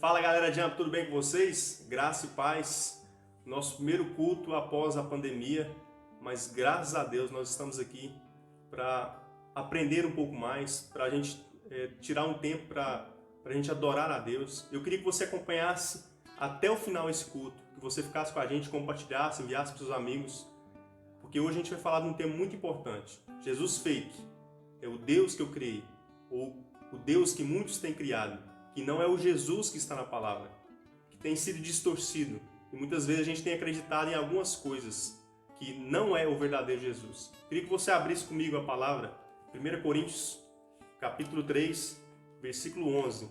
Fala galera, Jump, tudo bem com vocês? Graça e paz. Nosso primeiro culto após a pandemia, mas graças a Deus nós estamos aqui para aprender um pouco mais, para a gente tirar um tempo para a gente adorar a Deus. Eu queria que você acompanhasse até o final esse culto, que você ficasse com a gente, compartilhasse, enviasse para os seus amigos, porque hoje a gente vai falar de um tema muito importante. Jesus fake é o Deus que eu criei, ou o Deus que muitos têm criado, que não é o Jesus que está na palavra, que tem sido distorcido. E muitas vezes a gente tem acreditado em algumas coisas que não é o verdadeiro Jesus. Queria que você abrisse comigo a palavra, 1 Coríntios, capítulo 3, versículo 11,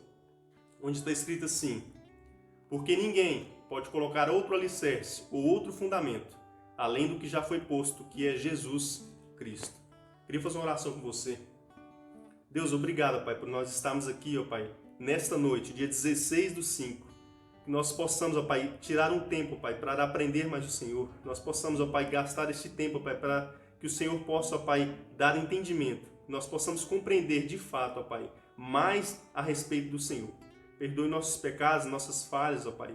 onde está escrito assim: porque ninguém pode colocar outro alicerce ou outro fundamento, além do que já foi posto, que é Jesus Cristo. Queria fazer uma oração com você. Deus, obrigado, Pai, por nós estarmos aqui, ó Pai, nesta noite, dia 16/5, que nós possamos, ó Pai, tirar um tempo, Pai, para aprender mais do Senhor. Nós possamos, ó Pai, gastar este tempo, Pai, para que o Senhor possa, ó Pai, dar entendimento. Nós possamos compreender de fato, ó Pai, mais a respeito do Senhor. Perdoe nossos pecados, nossas falhas, ó Pai.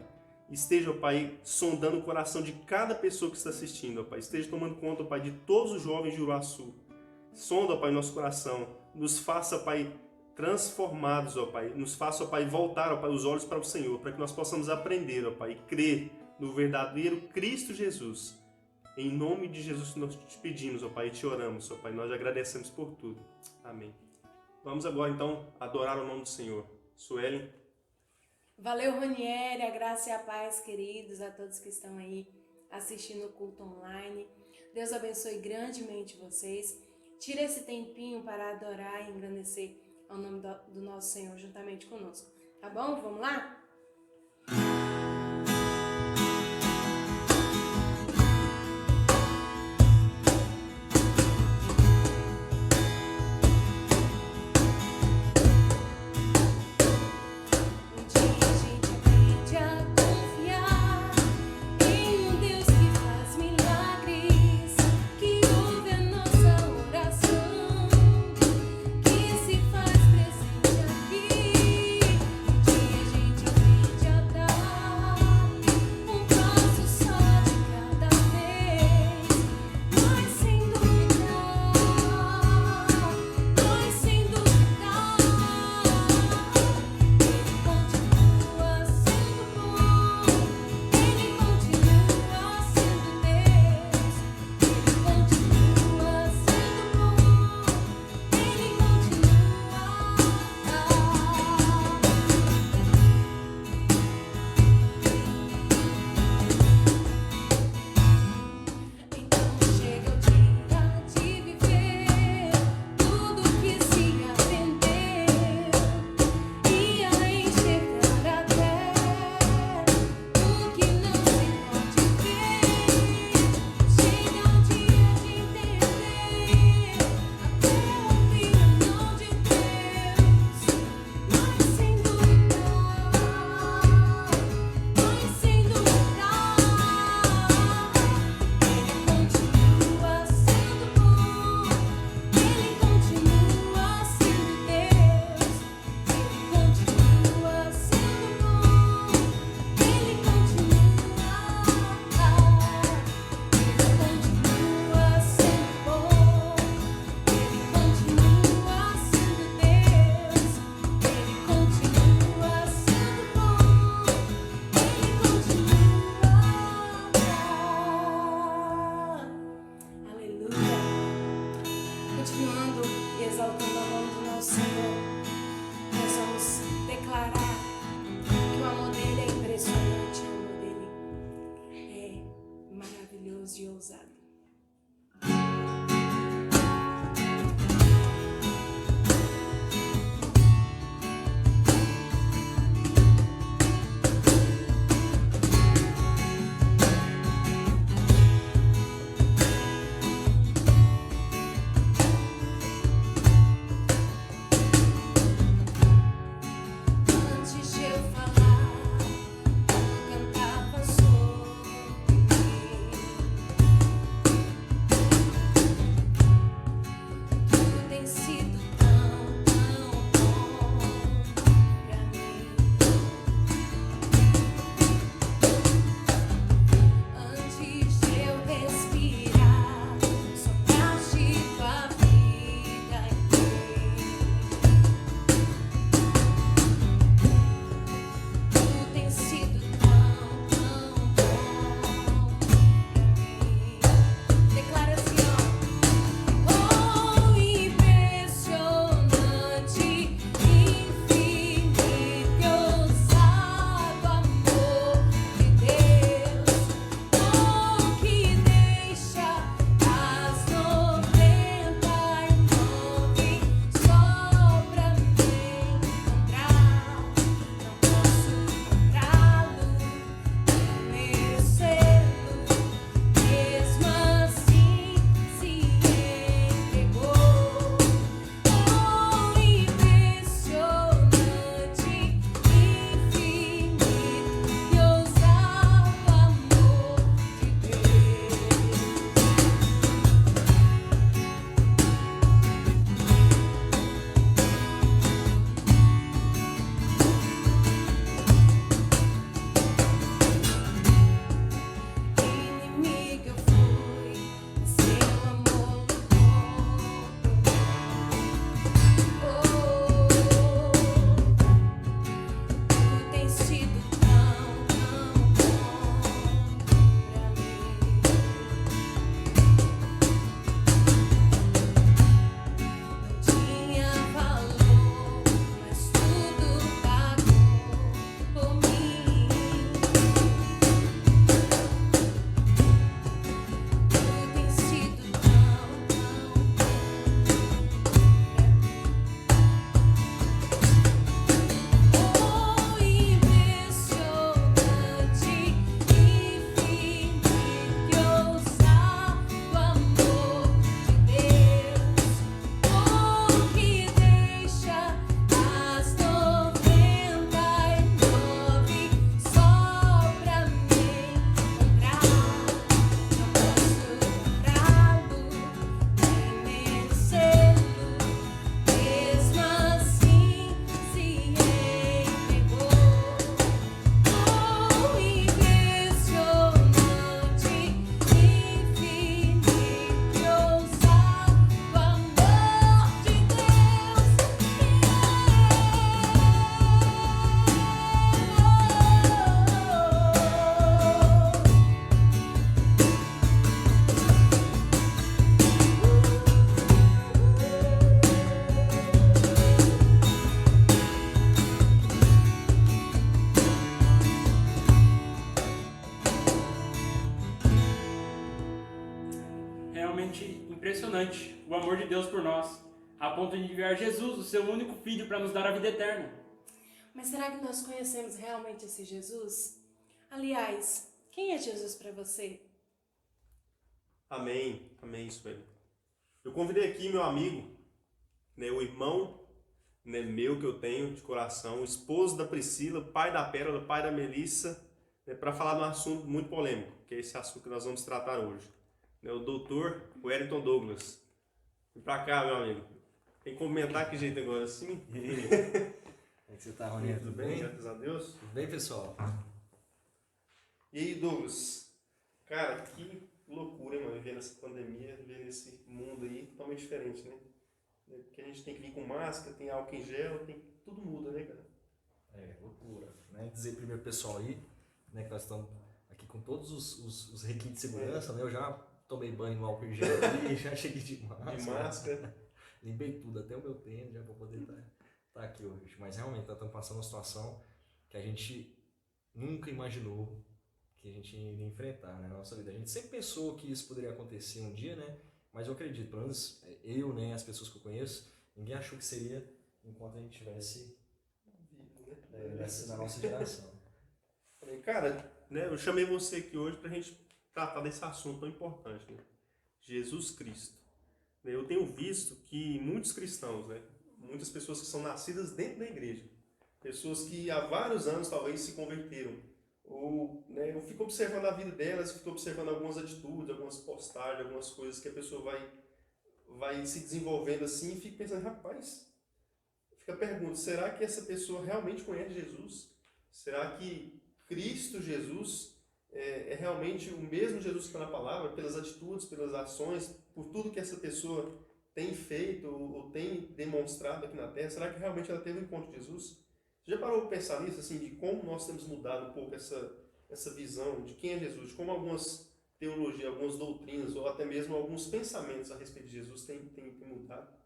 Esteja, ó Pai, sondando o coração de cada pessoa que está assistindo, ó Pai. Esteja tomando conta, ó Pai, de todos os jovens de Uruaçu. Sonda, ó Pai, nosso coração. Nos faça, Pai, transformados, ó Pai. Nos faça, ó Pai, voltar, ó Pai, os olhos para o Senhor, para que nós possamos aprender, ó Pai, e crer no verdadeiro Cristo Jesus. Em nome de Jesus nós te pedimos, ó Pai, e te oramos, ó Pai. Nós agradecemos por tudo. Amém. Vamos agora, então, adorar o nome do Senhor. Suelen. Valeu, Ranieri, a graça e a paz, queridos, a todos que estão aí assistindo o culto online. Deus abençoe grandemente vocês. Tira esse tempinho para adorar e engrandecer ao nome do nosso Senhor juntamente conosco. Tá bom? Vamos lá? Que se faz presente aqui. impressionante o amor de Deus por nós, a ponto de enviar Jesus, o seu único filho, para nos dar a vida eterna. Mas será que nós conhecemos realmente esse Jesus? Aliás, quem é Jesus para você? Amém, amém, Sueli. Eu convidei aqui meu amigo, né, o irmão, né, meu que eu tenho de coração, o esposo da Priscila, pai da Pérola, pai da Melissa, né, para falar de um assunto muito polêmico, que é esse assunto que nós vamos tratar hoje. Né, o doutor Wellington Douglas. Vem pra cá, meu amigo. Tem que comentar que jeito agora, assim? E aí? Como é que você tá, Rony? Tudo bem? Graças a Deus. Tudo bem, pessoal? E aí, Douglas? Cara, que loucura, hein, mano, viver nessa pandemia, viver nesse mundo aí totalmente diferente, né? Porque a gente tem que vir com máscara, tem álcool em gel, tem tudo muda, né, cara? É, loucura. Né? Dizer primeiro, pessoal, aí, né, que nós estamos aqui com todos os requintes de segurança, né? Eu já tomei banho no álcool em gel ali, já cheguei de máscara. De máscara. Limpei tudo, até o meu tênis, já para poder estar aqui hoje. Mas realmente, nós estamos passando uma situação que a gente nunca imaginou que a gente iria enfrentar, né, na nossa vida. A gente sempre pensou que isso poderia acontecer um dia, né? Mas eu acredito, pelo menos eu, né, as pessoas que eu conheço, ninguém achou que seria enquanto a gente tivesse na nossa geração. Falei, cara, né, eu chamei você aqui hoje pra gente tratar desse assunto tão importante, né? Jesus Cristo. Eu tenho visto que muitos cristãos, né, muitas pessoas que são nascidas dentro da igreja, pessoas que há vários anos talvez se converteram, ou, né, eu fico observando a vida delas, fico observando algumas atitudes, algumas postagens, algumas coisas que a pessoa vai se desenvolvendo assim, e fico pensando, rapaz, fica a pergunta, será que essa pessoa realmente conhece Jesus? Será que Cristo Jesus é realmente o mesmo Jesus que está na palavra, pelas atitudes, pelas ações, por tudo que essa pessoa tem feito ou tem demonstrado aqui na Terra? Será que realmente ela teve um encontro com Jesus? Você já parou para pensar nisso, assim, de como nós temos mudado um pouco essa visão de quem é Jesus, de como algumas teologias, algumas doutrinas ou até mesmo alguns pensamentos a respeito de Jesus têm mudado?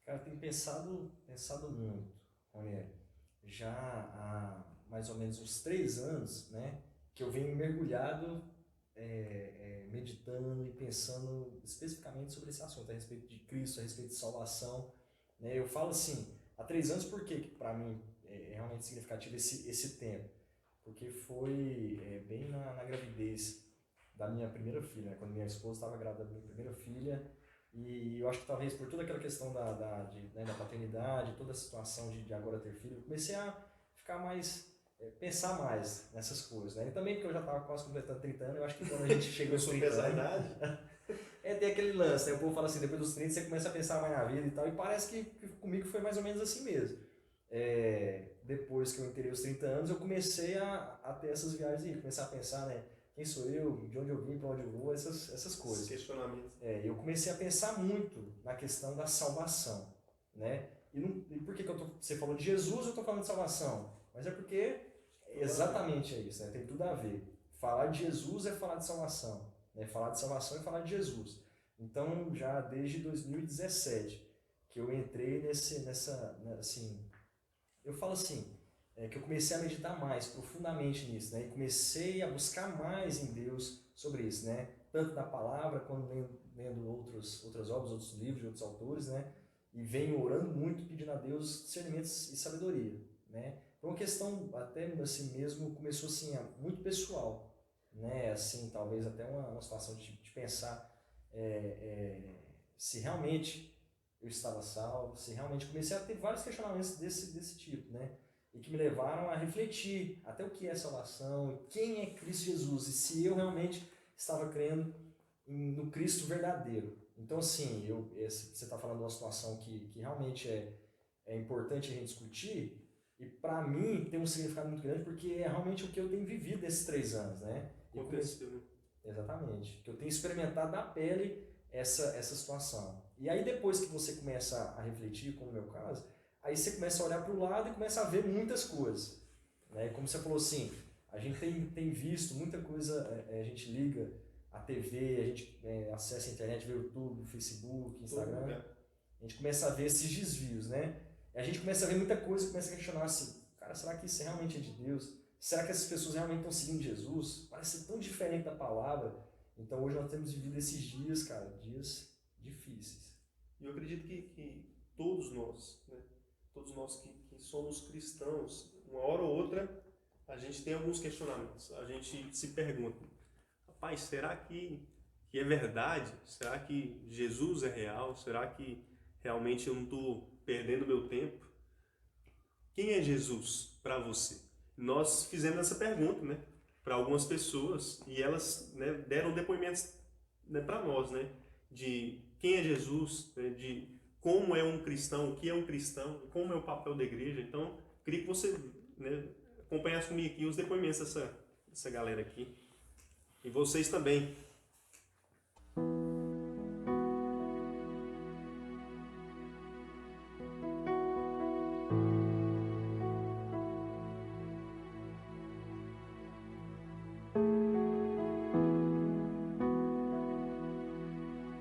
Cara, eu tenho pensado muito, Ronieri. Já há mais ou menos uns 3 anos, né, que eu venho mergulhado, meditando e pensando especificamente sobre esse assunto, a respeito de Cristo, a respeito de salvação. Né? Eu falo assim, há 3 anos, por que para mim é realmente significativo esse tempo? Porque foi bem na gravidez da minha primeira filha, né? Quando minha esposa estava grávida da minha primeira filha, e eu acho que talvez por toda aquela questão da paternidade, toda a situação de agora ter filho, eu comecei a ficar pensar mais nessas coisas, né? E também porque eu já estava quase completando 30 anos, eu acho que quando a gente chega aos 30 anos... tem aquele lance, né? O povo fala assim, depois dos 30 você começa a pensar mais na vida e tal, e parece que comigo foi mais ou menos assim mesmo. Depois que eu inteirei os 30 anos, eu comecei a ter essas viagens aí, começar a pensar, né? Quem sou eu, de onde eu vim, para onde eu vou, essas coisas. Esse questionamento. Eu comecei a pensar muito na questão da salvação, né? E por que você falou de Jesus, eu estou falando de salvação? Mas é porque exatamente é isso, né? Tem tudo a ver. Falar de Jesus é falar de salvação, né? Falar de salvação é falar de Jesus. Então, já desde 2017, que eu entrei assim, eu falo assim, que eu comecei a meditar mais profundamente nisso, né? E comecei a buscar mais em Deus sobre isso, né? Tanto na palavra, quanto lendo outras obras, outros livros de outros autores, né? E venho orando muito, pedindo a Deus discernimentos e sabedoria, né? Foi uma questão até assim mesmo, começou assim, muito pessoal, né? Assim, talvez até uma situação de pensar se realmente eu estava salvo, se realmente comecei a ter vários questionamentos desse tipo, né? E que me levaram a refletir até o que é salvação, quem é Cristo Jesus, e se eu realmente estava crendo no Cristo verdadeiro. Então, assim, você está falando de uma situação que realmente é importante a gente discutir, e para mim tem um significado muito grande, porque é realmente o que eu tenho vivido nesses 3 anos, né? Aconteceu. Exatamente. Que eu tenho experimentado na pele essa situação. E aí depois que você começa a refletir, como no meu caso, aí você começa a olhar para o lado e começa a ver muitas coisas. Né? Como você falou assim, a gente tem visto muita coisa, a gente liga a TV, a gente acessa a internet, vê o YouTube, o Facebook, Instagram, a gente começa a ver esses desvios, né? E a gente começa a ver muita coisa e começa a questionar assim, cara, será que isso realmente é de Deus? Será que essas pessoas realmente estão seguindo Jesus? Parece ser tão diferente da palavra. Então hoje nós temos vivido esses dias, cara, dias difíceis. E eu acredito que todos nós, né, todos nós que somos cristãos, uma hora ou outra, a gente tem alguns questionamentos. A gente se pergunta, rapaz, será que é verdade? Será que Jesus é real? Será que realmente eu não estou perdendo meu tempo? Quem é Jesus para você? Nós fizemos essa pergunta, né, para algumas pessoas e elas, né, deram depoimentos, né, para nós, né, de quem é Jesus, né, de como é um cristão, o que é um cristão, como é o papel da igreja. Então, queria que você, né, acompanhasse comigo aqui os depoimentos dessa galera aqui. E vocês também.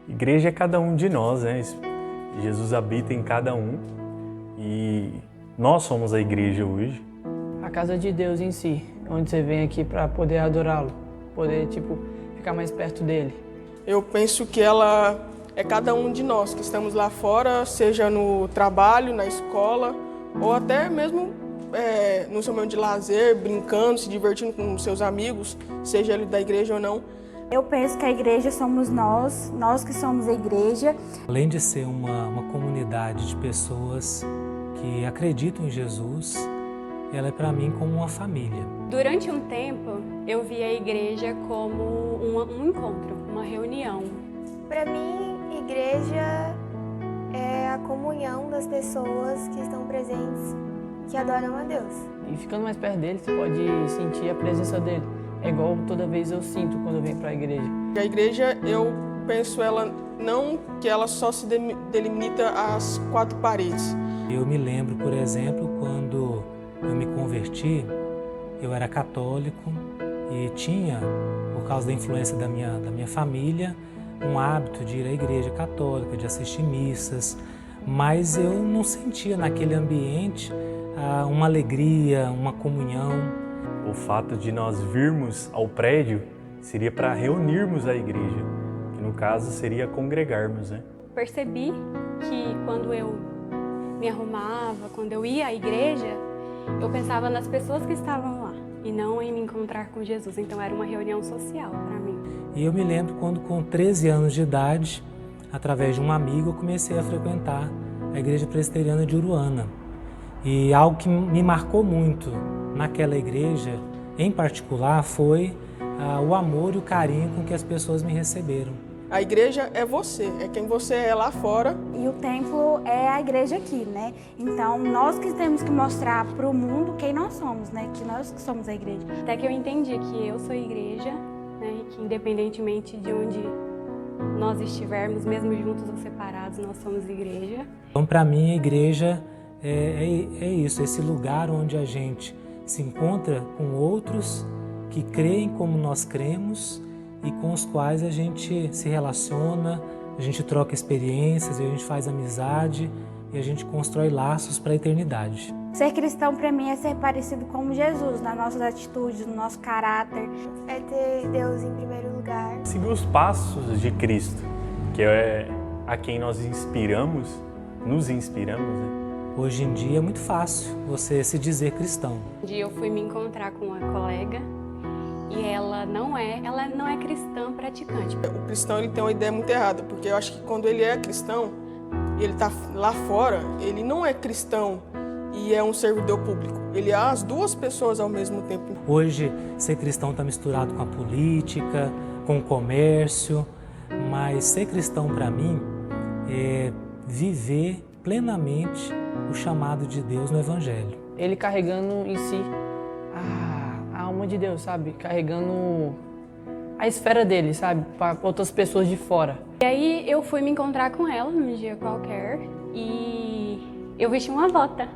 Igreja é cada um de nós, né? Jesus habita em cada um e nós somos a igreja hoje. A casa de Deus em si, onde você vem aqui para poder adorá-lo, poder ficar mais perto dele. Eu penso que ela é cada um de nós que estamos lá fora, seja no trabalho, na escola ou até mesmo no seu momento de lazer, brincando, se divertindo com seus amigos, seja ele da igreja ou não. Eu penso que a igreja somos nós que somos a igreja. Além de ser uma comunidade de pessoas que acreditam em Jesus, ela é para mim como uma família. Durante um tempo, eu vi a igreja como um encontro, uma reunião. Para mim, igreja é a comunhão das pessoas que estão presentes, que adoram a Deus. E ficando mais perto dele, você pode sentir a presença dele. É igual toda vez eu sinto quando eu venho para a igreja. A igreja, eu penso ela não que ela só se delimita às quatro paredes. Eu me lembro, por exemplo, quando eu me converti, eu era católico e tinha, por causa da influência da minha família, um hábito de ir à igreja católica, de assistir missas, mas eu não sentia naquele ambiente uma alegria, uma comunhão. O fato de nós virmos ao prédio seria para reunirmos a igreja, que no caso seria congregarmos, né? Percebi que quando eu me arrumava, quando eu ia à igreja, eu pensava nas pessoas que estavam lá e não em me encontrar com Jesus. Então era uma reunião social para mim. E eu me lembro quando, com 13 anos de idade, através de um amigo, eu comecei a frequentar a Igreja Presbiteriana de Uruana. E algo que me marcou muito naquela igreja, em particular, foi o amor e o carinho com que as pessoas me receberam. A igreja é você, é quem você é lá fora. E o templo é a igreja aqui, né? Então, nós que temos que mostrar para o mundo quem nós somos, né? Que nós que somos a igreja. Até que eu entendi que eu sou igreja, né? E que independentemente de onde nós estivermos, mesmo juntos ou separados, nós somos igreja. Então, para mim, a igreja é isso, esse lugar onde a gente se encontra com outros que creem como nós cremos e com os quais a gente se relaciona, a gente troca experiências, a gente faz amizade e a gente constrói laços para a eternidade. Ser cristão para mim é ser parecido com Jesus, nas nossas atitudes, no nosso caráter. É ter Deus em primeiro lugar. Seguir os passos de Cristo, que é a quem nós nos inspiramos, né? Hoje em dia é muito fácil você se dizer cristão. Um dia eu fui me encontrar com uma colega e ela não é cristã praticante. O cristão ele tem uma ideia muito errada, porque eu acho que quando ele é cristão e ele está lá fora, ele não é cristão e é um servidor público. Ele é as duas pessoas ao mesmo tempo. Hoje, ser cristão está misturado com a política, com o comércio, mas ser cristão para mim é viver plenamente o chamado de Deus no Evangelho. Ele carregando em si a alma de Deus, sabe? Carregando a esfera dele, sabe? Para outras pessoas de fora. E aí eu fui me encontrar com ela num dia qualquer e eu vesti uma bota.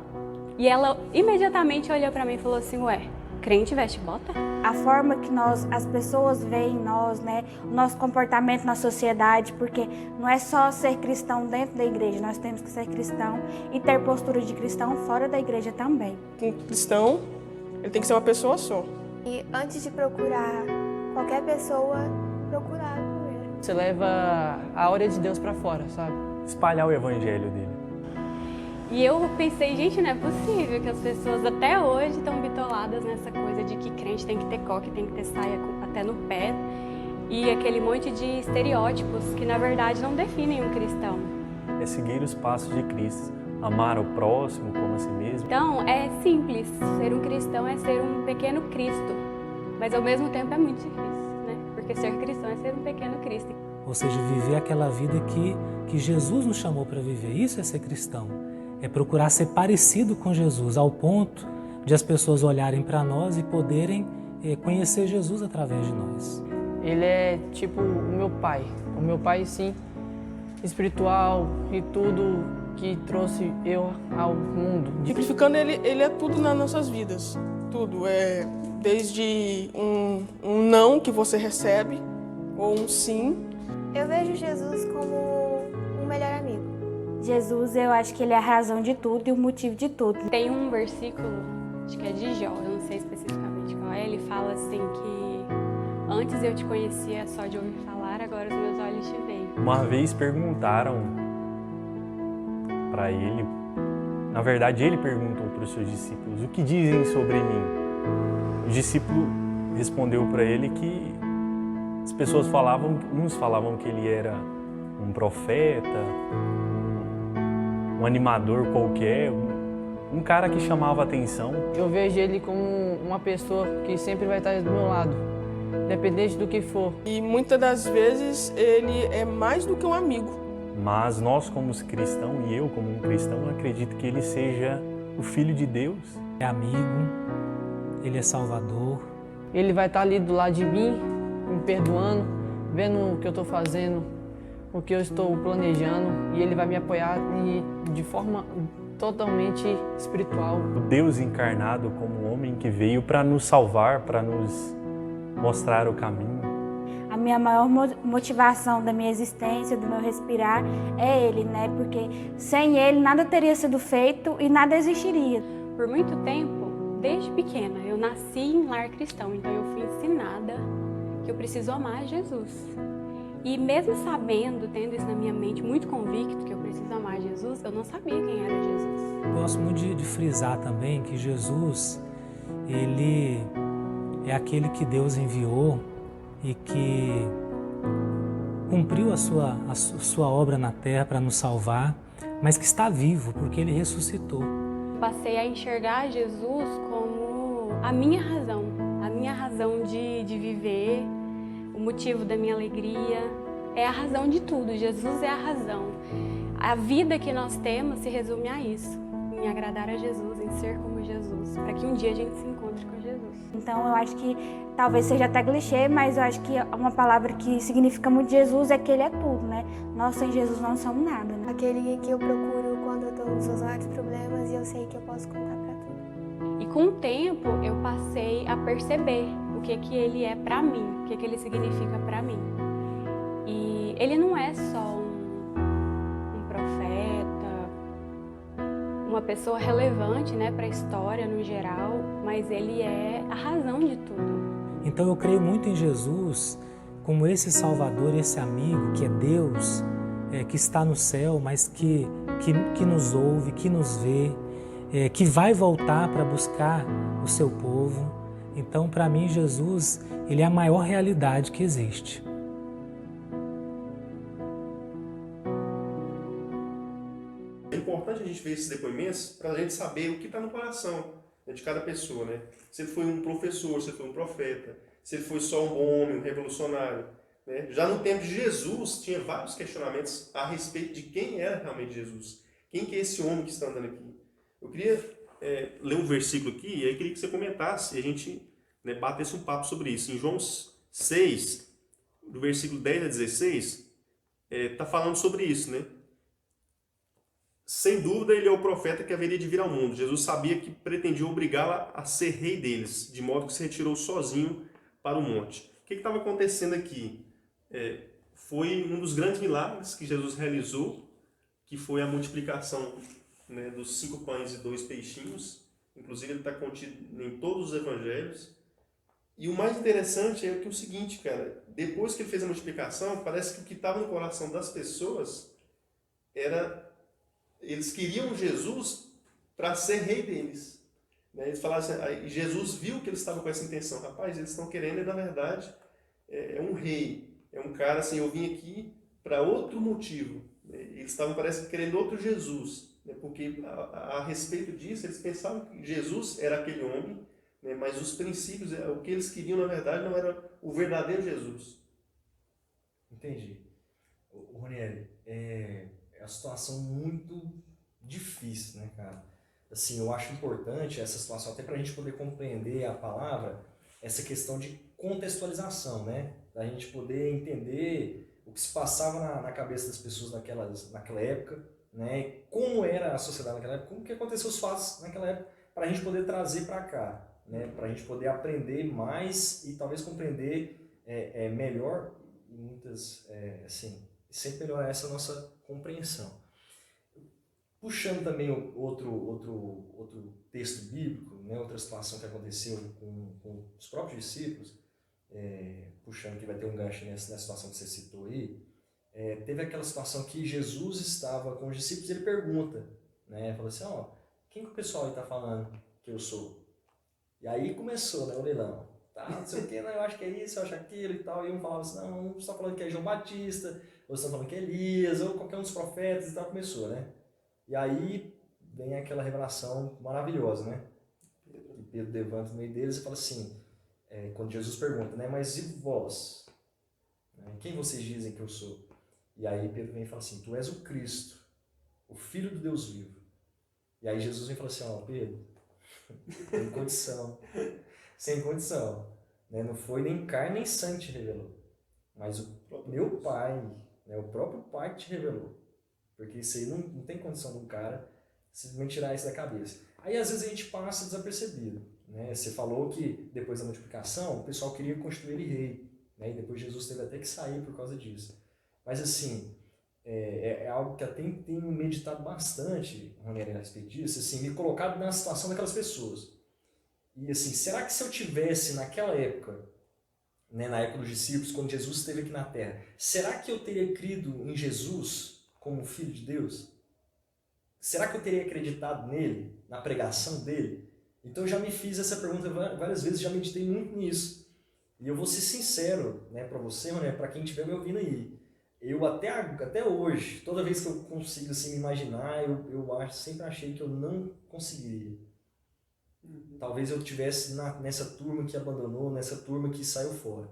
E ela imediatamente olhou para mim e falou assim, ué, crente veste bota? A forma que as pessoas veem nós, né? O nosso comportamento na sociedade, porque não é só ser cristão dentro da igreja, nós temos que ser cristão e ter postura de cristão fora da igreja também. Um cristão, ele tem que ser uma pessoa só. E antes de procurar qualquer pessoa, procurar primeiro. Você leva a aura de Deus para fora, sabe? Espalhar o evangelho dele. E eu pensei, gente, não é possível que as pessoas até hoje estão bitoladas nessa coisa de que crente tem que ter coque, tem que ter saia até no pé. E aquele monte de estereótipos que, na verdade, não definem um cristão. É seguir os passos de Cristo, amar o próximo como a si mesmo. Então, é simples. Ser um cristão é ser um pequeno Cristo. Mas, ao mesmo tempo, é muito difícil, né? Porque ser cristão é ser um pequeno Cristo. Ou seja, viver aquela vida que Jesus nos chamou para viver. Isso é ser cristão. É procurar ser parecido com Jesus, ao ponto de as pessoas olharem para nós e poderem conhecer Jesus através de nós. Ele é tipo o meu pai sim, espiritual e tudo que trouxe eu ao mundo. Simplificando, ele é tudo nas nossas vidas, tudo. Desde um não que você recebe, ou um sim. Eu vejo Jesus como um melhor amigo. Jesus, eu acho que ele é a razão de tudo e o motivo de tudo. Tem um versículo, acho que é de Jó, eu não sei especificamente qual é, ele fala assim que antes eu te conhecia só de ouvir falar, agora os meus olhos te veem. Uma vez perguntaram para ele, na verdade ele perguntou para os seus discípulos, o que dizem sobre mim? O discípulo respondeu para ele que as pessoas falavam, uns falavam que ele era um profeta, um animador qualquer, um cara que chamava atenção. Eu vejo ele como uma pessoa que sempre vai estar do meu lado, independente do que for. E muitas das vezes ele é mais do que um amigo. Mas nós como cristãos, e eu como um cristão, acredito que ele seja o Filho de Deus. É amigo, ele é salvador. Ele vai estar ali do lado de mim, me perdoando, vendo o que eu estou fazendo, o que eu estou planejando, e ele vai me apoiar de forma totalmente espiritual. O Deus encarnado como homem que veio para nos salvar, para nos mostrar o caminho. A minha maior motivação da minha existência, do meu respirar, é ele, né? Porque sem ele nada teria sido feito e nada existiria. Por muito tempo, desde pequena, eu nasci em lar cristão, então eu fui ensinada que eu preciso amar Jesus. E mesmo sabendo, tendo isso na minha mente, muito convicto que eu preciso amar Jesus, eu não sabia quem era Jesus. Eu gosto muito de frisar também que Jesus, ele é aquele que Deus enviou e que cumpriu a sua obra na terra para nos salvar, mas que está vivo porque ele ressuscitou. Passei a enxergar Jesus como a minha razão de viver, o motivo da minha alegria, é a razão de tudo. Jesus é a razão. A vida que nós temos se resume a isso, em agradar a Jesus, em ser como Jesus, para que um dia a gente se encontre com Jesus. Então eu acho que talvez seja até clichê, mas eu acho que uma palavra que significa muito Jesus é que ele é tudo, né? Nós sem Jesus não somos nada, né? Aquele que eu procuro quando eu estou nos seus vários problemas e eu sei que eu posso contar para tudo. E com o tempo eu passei a perceber o que ele é para mim, o que ele significa para mim. E ele não é só um profeta, uma pessoa relevante, né, para a história no geral, mas ele é a razão de tudo. Então eu creio muito em Jesus como esse Salvador, esse amigo que é Deus, que está no céu, mas que nos ouve, que nos vê, que vai voltar para buscar o seu povo. Então, para mim, Jesus, ele é a maior realidade que existe. É importante a gente ver esses depoimentos para a gente saber o que está no coração de cada pessoa, né? Se ele foi um professor, se ele foi um profeta, se ele foi só um bom homem, um revolucionário, né? Já no tempo de Jesus, tinha vários questionamentos a respeito de quem era realmente Jesus. Quem que é esse homem que está andando aqui? Eu queria ler um versículo aqui e aí queria que você comentasse e a gente batesse um papo sobre isso. Em João 6, do versículo 10 a 16, está falando sobre isso, né? Sem dúvida, ele é o profeta que haveria de vir ao mundo. Jesus sabia que pretendia obrigá-la a ser rei deles, de modo que se retirou sozinho para o monte. O que estava acontecendo aqui? Foi um dos grandes milagres que Jesus realizou, que foi a multiplicação, né, dos 5 pães e 2 peixinhos. Inclusive, ele está contido em todos os evangelhos. E o mais interessante é que o seguinte, cara, depois que ele fez a multiplicação, parece que o que estava no coração das pessoas era, eles queriam Jesus para ser rei deles. Né? Eles falaram assim, aí Jesus viu que eles estavam com essa intenção. Rapaz, eles estão querendo, na verdade, é um rei. É um cara assim, eu vim aqui para outro motivo. Eles estavam, parece que, querendo outro Jesus. Né? Porque a respeito disso, eles pensavam que Jesus era aquele homem, né? Mas os princípios, o que eles queriam, na verdade, não era o verdadeiro Jesus. Entendi. Ronieri, é uma situação muito difícil, né, cara? Assim, eu acho importante essa situação, até para a gente poder compreender a palavra, essa questão de contextualização, né? Da gente poder entender o que se passava na cabeça das pessoas naquela época, né? Como era a sociedade naquela época, como que aconteceu os fatos naquela época, para a gente poder trazer para cá, né? Para a gente poder aprender mais e talvez compreender melhor, e muitas, assim, sempre melhorar essa nossa compreensão. Puxando também outro texto bíblico, né, outra situação que aconteceu com os próprios discípulos, puxando que vai ter um gancho nessa situação que você citou aí, teve aquela situação que Jesus estava com os discípulos e ele pergunta, né, falou assim, quem que o pessoal aí está falando que eu sou? E aí começou, né, o leilão. Tá, não sei o que, não, eu acho que é isso, eu acho aquilo e tal, e um falava assim, não, um está falando que é João Batista, outros estão falando que é Elias, ou qualquer um dos profetas e tal, começou, né? E aí vem aquela revelação maravilhosa, né? E Pedro levanta no meio deles e fala assim, quando Jesus pergunta, né? Mas e vós? Quem vocês dizem que eu sou? E aí Pedro vem e fala assim, tu és o Cristo, o Filho do Deus vivo. E aí Jesus vem e fala assim, Pedro, sem condição, sem condição. Né? Não foi nem carne nem sangue te revelou, mas o meu Pai, né? O próprio Pai te revelou. Porque isso aí não tem condição de um cara simplesmente tirar isso da cabeça. Aí às vezes a gente passa desapercebido. Né? Você falou que depois da multiplicação o pessoal queria constituir ele rei. Né? E depois Jesus teve até que sair por causa disso. Mas assim, é algo que até tenho meditado bastante, Ronieri, a respeito disso, assim, me colocado na situação daquelas pessoas. E assim, será que se eu tivesse naquela época, né, na época dos discípulos, quando Jesus esteve aqui na Terra, será que eu teria crido em Jesus como Filho de Deus? Será que eu teria acreditado nele, na pregação dele? Então eu já me fiz essa pergunta várias vezes, já meditei muito nisso. E eu vou ser sincero, né, para você, né, para quem estiver me ouvindo aí. Eu até hoje, toda vez que eu consigo assim, me imaginar, eu sempre achei que eu não conseguiria. Talvez eu estivesse nessa turma que abandonou, nessa turma que saiu fora.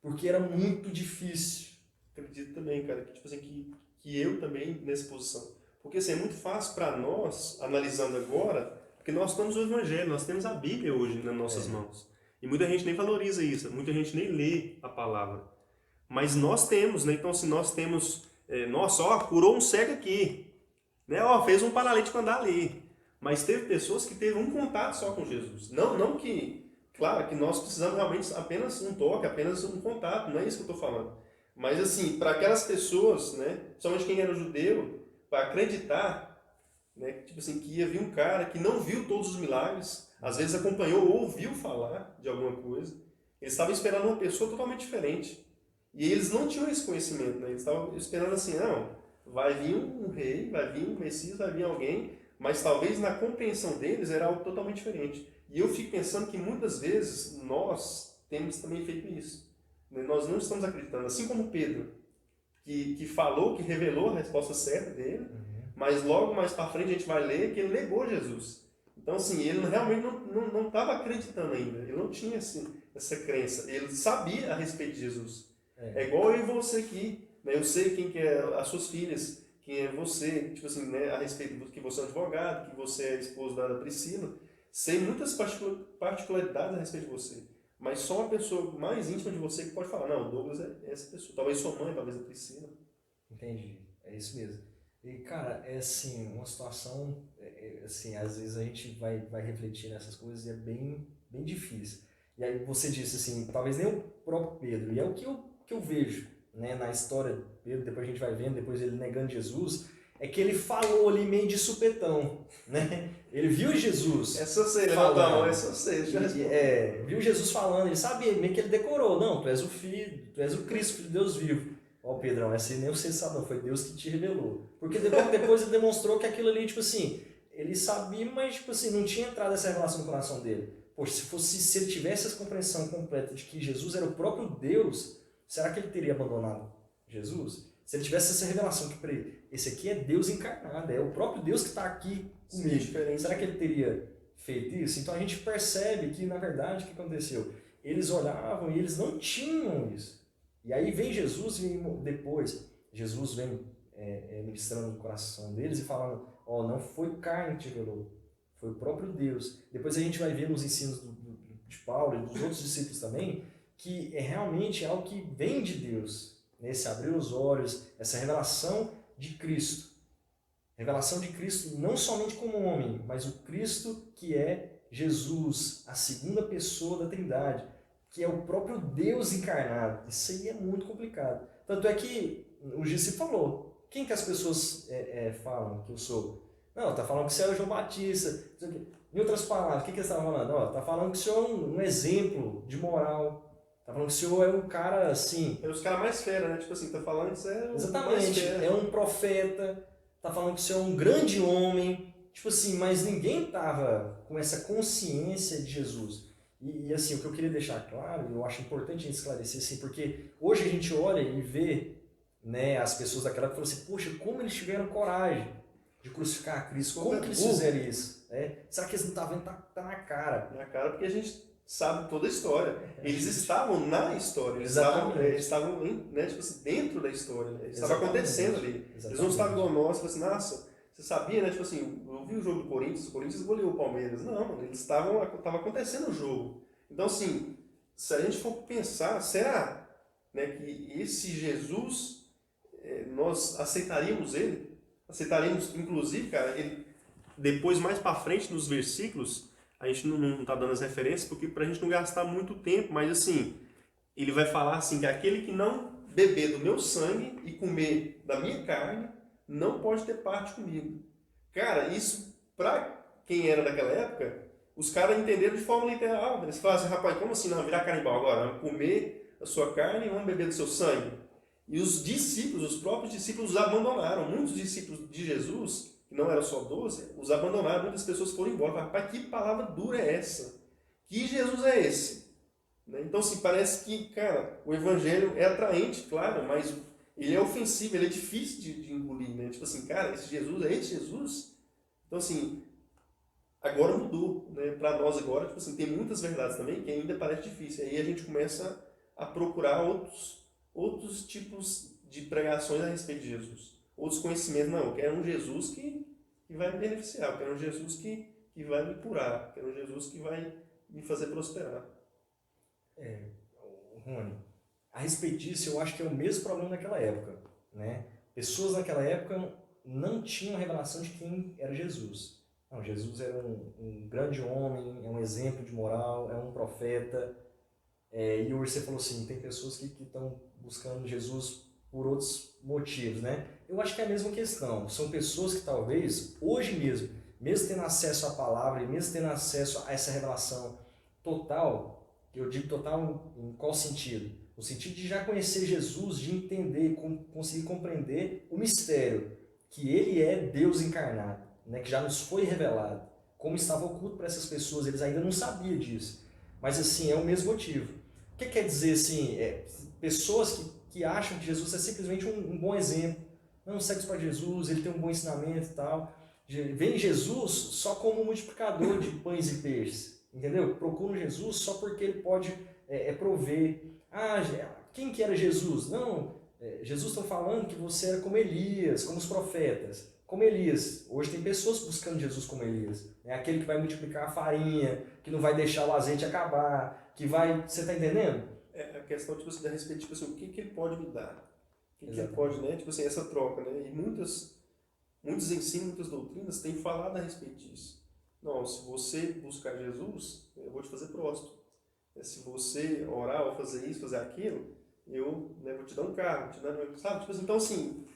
Porque era muito difícil. Acredito também, cara, que, tipo assim, que eu também nessa posição. Porque assim, é muito fácil para nós, analisando agora, porque nós estamos no Evangelho, nós temos a Bíblia hoje nas nossas mãos. E muita gente nem valoriza isso, muita gente nem lê a palavra. Mas nós temos, né? Então, se nós temos, curou um cego aqui, né? Fez um paralítico andar ali. Mas teve pessoas que teve um contato só com Jesus. Não que, claro, que nós precisamos realmente apenas um toque, apenas um contato, não é isso que eu estou falando. Mas assim, para aquelas pessoas, né, principalmente quem era judeu, para acreditar, né, tipo assim, que ia vir um cara que não viu todos os milagres, às vezes acompanhou ou ouviu falar de alguma coisa, eles estavam esperando uma pessoa totalmente diferente. E eles não tinham esse conhecimento, né? Eles estavam esperando assim, não, vai vir um rei, vai vir um Messias, vai vir alguém, mas talvez na compreensão deles era algo totalmente diferente. E eu fico pensando que muitas vezes nós temos também feito isso. Nós não estamos acreditando, assim como Pedro, que falou, que revelou a resposta certa dele, mas logo mais para frente a gente vai ler que ele negou Jesus. Então, assim, ele realmente não estava acreditando ainda, ele não tinha essa crença, ele sabia a respeito de Jesus. É igual eu e você aqui, né? Eu sei quem que é as suas filhas, quem é você, tipo assim, né? A respeito do que você é um advogado, que você é esposo da Priscila, sei muitas particularidades a respeito de você. Mas só uma pessoa mais íntima de você que pode falar, não, o Douglas é essa pessoa. Talvez sua mãe, talvez a Priscila. Entendi, é isso mesmo. E, cara, é assim, uma situação, assim, às vezes a gente vai refletir nessas coisas e é bem difícil. E aí você disse assim, talvez nem o próprio Pedro, e é o que eu vejo, né, na história de Pedro, depois a gente vai vendo, depois ele negando Jesus, é que ele falou ali meio de supetão, né? Ele viu Jesus. É só você, falando. é só você. Viu Jesus falando, ele sabia, meio que ele decorou. Não, tu és o Filho, tu és o Cristo, Filho de Deus vivo. Ó, Pedrão, essa aí nem você sabe não, foi Deus que te revelou. Porque depois ele demonstrou que aquilo ali, tipo assim, ele sabia, mas tipo assim, não tinha entrado essa revelação no coração dele. Poxa, se ele tivesse essa compreensão completa de que Jesus era o próprio Deus, será que ele teria abandonado Jesus? Se ele tivesse essa revelação que, peraí, esse aqui é Deus encarnado, é o próprio Deus que está aqui comigo. Sim, será que ele teria feito isso? Então a gente percebe que, na verdade, o que aconteceu? Eles olhavam e eles não tinham isso. E aí vem Jesus e depois, Jesus vem ministrando no coração deles e falando, ó, não foi carne que te revelou, foi o próprio Deus. Depois a gente vai ver nos ensinos de Paulo e dos outros discípulos também, que é realmente algo que vem de Deus. Esse abrir os olhos, essa revelação de Cristo. Revelação de Cristo não somente como homem, mas o Cristo que é Jesus, a segunda pessoa da Trindade, que é o próprio Deus encarnado. Isso aí é muito complicado. Tanto é que o Gissi falou, quem que as pessoas falam que eu sou? Não, está falando que você é o João Batista. Em outras palavras, o que eles estavam falando? Está falando que o senhor é um exemplo de moral. Tá falando que o senhor é um cara assim... É os caras mais fera, né? Tipo assim, tá falando que você é um exatamente, é um profeta, tá falando que o senhor é um grande homem, tipo assim, mas ninguém tava com essa consciência de Jesus. E assim, o que eu queria deixar claro, eu acho importante a gente esclarecer assim, porque hoje a gente olha e vê, né, as pessoas daquela época e falam assim, poxa, como eles tiveram coragem de crucificar a Cristo, como que eles fizeram isso? Será que eles não estavam vendo? Tá na cara. Na cara, porque a gente sabe toda a história. Eles estavam na história, eles estavam né, tipo assim, dentro da história, né? Estava acontecendo ali. Exatamente. Eles não estavam igual nós, assim, nossa, você sabia, né? Tipo assim, eu vi o jogo do Corinthians, o Corinthians goleou o Palmeiras. Não, eles estava acontecendo o jogo. Então, assim, se a gente for pensar, será, né, que esse Jesus, nós aceitaríamos ele? Aceitaríamos, inclusive, cara, ele, depois, mais para frente, nos versículos, a gente não está dando as referências, porque para a gente não gastar muito tempo, mas assim, ele vai falar assim, que aquele que não beber do meu sangue e comer da minha carne, não pode ter parte comigo. Cara, isso, para quem era daquela época, os caras entenderam de forma literal. Eles falaram assim, rapaz, como assim não virar canibal agora? Vamos comer a sua carne e vamos beber do seu sangue? E os discípulos, os próprios discípulos, os abandonaram. Muitos discípulos de Jesus, que não eram só 12, os abandonaram, muitas pessoas foram embora. Rapaz, que palavra dura é essa? Que Jesus é esse? Então, assim, parece que, cara, o evangelho é atraente, claro, mas ele é ofensivo, ele é difícil de engolir, né? Tipo assim, cara, esse Jesus é esse Jesus? Então, assim, agora mudou, né? Para nós agora, tipo assim, tem muitas verdades também que ainda parece difícil. Aí a gente começa a procurar outros tipos de pregações a respeito de Jesus. Outros conhecimentos, não, eu quero um Jesus que vai me beneficiar, eu quero um Jesus que vai me curar, eu quero um Jesus que vai me fazer prosperar. Rony, a respeito disso, eu acho que é o mesmo problema daquela época, né? Pessoas naquela época não tinham revelação de quem era Jesus. Não, Jesus era um grande homem, é um exemplo de moral, é um profeta. E hoje você falou assim, tem pessoas que estão buscando Jesus por outros motivos, né? Eu acho que é a mesma questão. São pessoas que talvez, hoje mesmo tendo acesso à palavra e mesmo tendo acesso a essa revelação total, eu digo total em qual sentido? No sentido de já conhecer Jesus, de entender, conseguir compreender o mistério, que ele é Deus encarnado, né? Que já nos foi revelado. Como estava oculto para essas pessoas, eles ainda não sabiam disso. Mas assim, é o mesmo motivo. O que quer dizer assim? Pessoas que acham que Jesus é simplesmente um bom exemplo. Não, segue para Jesus, ele tem um bom ensinamento e tal. Vem Jesus só como multiplicador de pães e peixes. Entendeu? Procuram Jesus só porque ele pode prover. Quem que era Jesus? Não, Jesus está falando que você era como Elias, como os profetas. Como Elias. Hoje tem pessoas buscando Jesus como Elias. É aquele que vai multiplicar a farinha, que não vai deixar o azeite acabar, que vai... Você está entendendo? A questão, tipo assim, a respeito, tipo assim, o que ele pode me dar? O que ele pode, né? Tipo assim, essa troca, né? E muitos ensinos, muitas doutrinas têm falado a respeito disso. Não, se você buscar Jesus, eu vou te fazer próspero. Se você orar ou fazer isso, fazer aquilo, eu vou te dar um carro, sabe? Tipo assim, então, assim,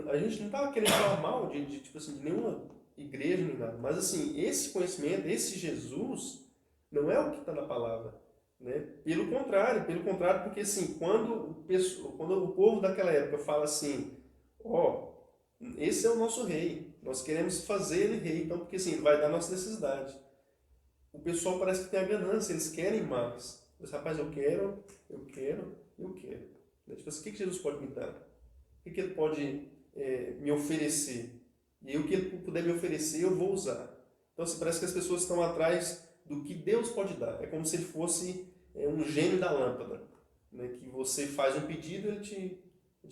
a gente não está querendo falar mal tipo assim, de nenhuma igreja nem nada, mas assim, esse conhecimento, esse Jesus, não é o que está na palavra, né? Pelo contrário, porque assim, quando o povo daquela época fala assim, esse é o nosso rei, nós queremos fazer ele rei, então porque assim, ele vai dar nossa necessidade. O pessoal parece que tem a ganância, eles querem mais. Mas, rapaz, eu quero. Tipo assim, o que Jesus pode me dar? O que ele pode me oferecer? E aí, o que ele puder me oferecer, eu vou usar. Então, assim, parece que as pessoas estão atrás do que Deus pode dar. É como se ele fosse um gênio da lâmpada, né? Que você faz um pedido e ele te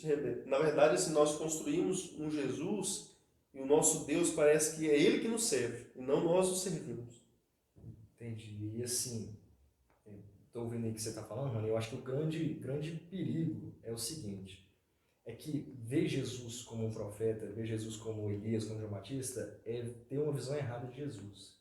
revela. Na verdade, assim, nós construímos um Jesus e o nosso Deus parece que é ele que nos serve, e não nós o servimos. Entendi. E assim, estou ouvindo aí o que você está falando, mano, eu acho que o grande perigo é o seguinte, é que ver Jesus como um profeta, ver Jesus como Elias, como João Batista, é ter uma visão errada de Jesus.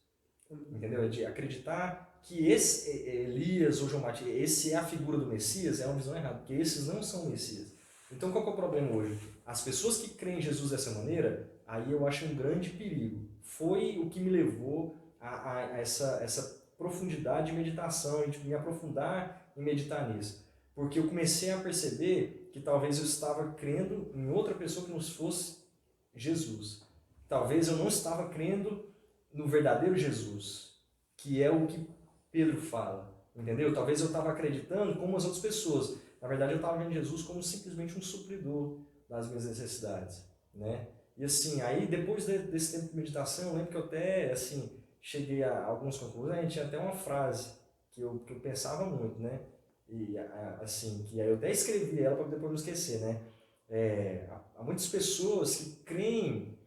Entendeu? É de acreditar que esse Elias ou João Batista, esse é a figura do Messias, é uma visão errada, porque esses não são o Messias. Então qual que é o problema hoje? As pessoas que creem em Jesus dessa maneira, aí eu acho um grande perigo. Foi o que me levou a essa profundidade de meditação, de me aprofundar em meditar nisso. Porque eu comecei a perceber que talvez eu estava crendo em outra pessoa que não fosse Jesus. Talvez eu não estava crendo no verdadeiro Jesus, que é o que Pedro fala, entendeu? Talvez eu estava acreditando como as outras pessoas. Na verdade, eu estava vendo Jesus como simplesmente um supridor das minhas necessidades, né? E assim, aí depois desse tempo de meditação, eu lembro que eu até, assim, cheguei a algumas conclusões. A gente tinha até uma frase que eu pensava muito, né? E assim, que aí eu até escrevi ela para depois não esquecer, né? Há muitas pessoas que creem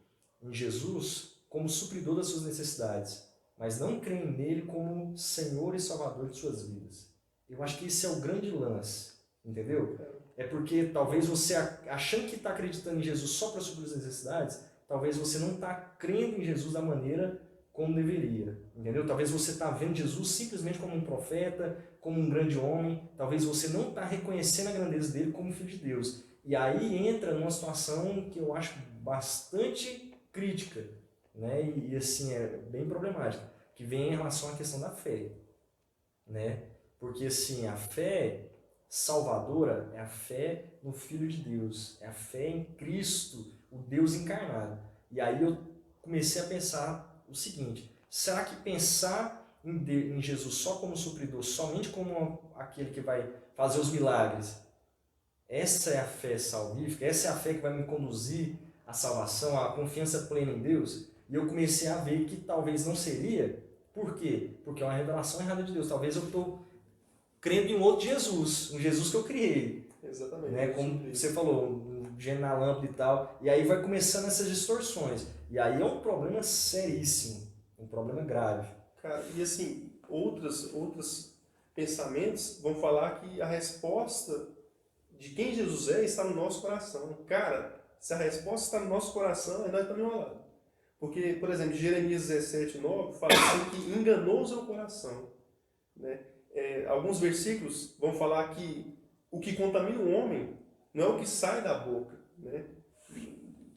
em Jesus como supridor das suas necessidades, mas não creem nele como Senhor e Salvador de suas vidas. Eu acho que esse é o grande lance, entendeu? É porque talvez você, achando que está acreditando em Jesus só para suprir as necessidades, talvez você não está crendo em Jesus da maneira como deveria, entendeu? Talvez você está vendo Jesus simplesmente como um profeta, como um grande homem, talvez você não está reconhecendo a grandeza dele como filho de Deus. E aí entra numa situação que eu acho bastante crítica, né? E assim, é bem problemática, que vem em relação à questão da fé, né? Porque assim, a fé salvadora é a fé no Filho de Deus, é a fé em Cristo, o Deus encarnado. E aí eu comecei a pensar o seguinte, será que pensar em Jesus só como supridor, somente como aquele que vai fazer os milagres, essa é a fé salvífica, essa é a fé que vai me conduzir à salvação, à confiança plena em Deus? E eu comecei a ver que talvez não seria. Por quê? Porque é uma revelação errada de Deus. Talvez eu estou crendo em um outro Jesus, um Jesus que eu criei. Exatamente. Né? Como você falou, um gênio na lâmpada e tal. E aí vai começando essas distorções. E aí é um problema seríssimo, um problema grave. Cara, e assim, outros pensamentos vão falar que a resposta de quem Jesus é está no nosso coração. Cara, se a resposta está no nosso coração, nós estamos enrolados. Porque, por exemplo, Jeremias 17:9 fala assim que enganoso é o coração. Né? Alguns versículos vão falar que o que contamina o homem não é o que sai da boca, né?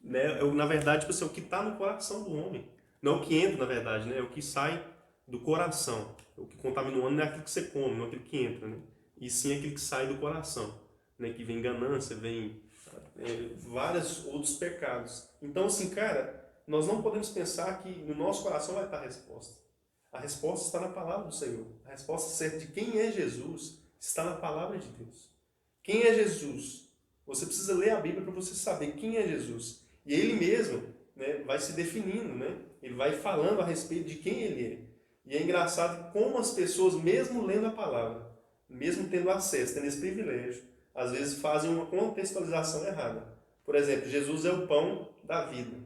Na verdade, tipo assim, é o que está no coração do homem. Não é o que entra, na verdade, né? É o que sai do coração. O que contamina o homem não é aquilo que você come, não é aquilo que entra, né? E sim aquilo que sai do coração, né? Que vem ganância, vem vários outros pecados. Então, assim, cara, nós não podemos pensar que no nosso coração vai estar a resposta. A resposta está na palavra do Senhor. A resposta certa de quem é Jesus está na palavra de Deus. Quem é Jesus? Você precisa ler a Bíblia para você saber quem é Jesus. E ele mesmo, né, vai se definindo, né? Ele vai falando a respeito de quem ele é. E é engraçado como as pessoas, mesmo lendo a palavra, mesmo tendo acesso, tendo esse privilégio, às vezes fazem uma contextualização errada. Por exemplo, Jesus é o pão da vida.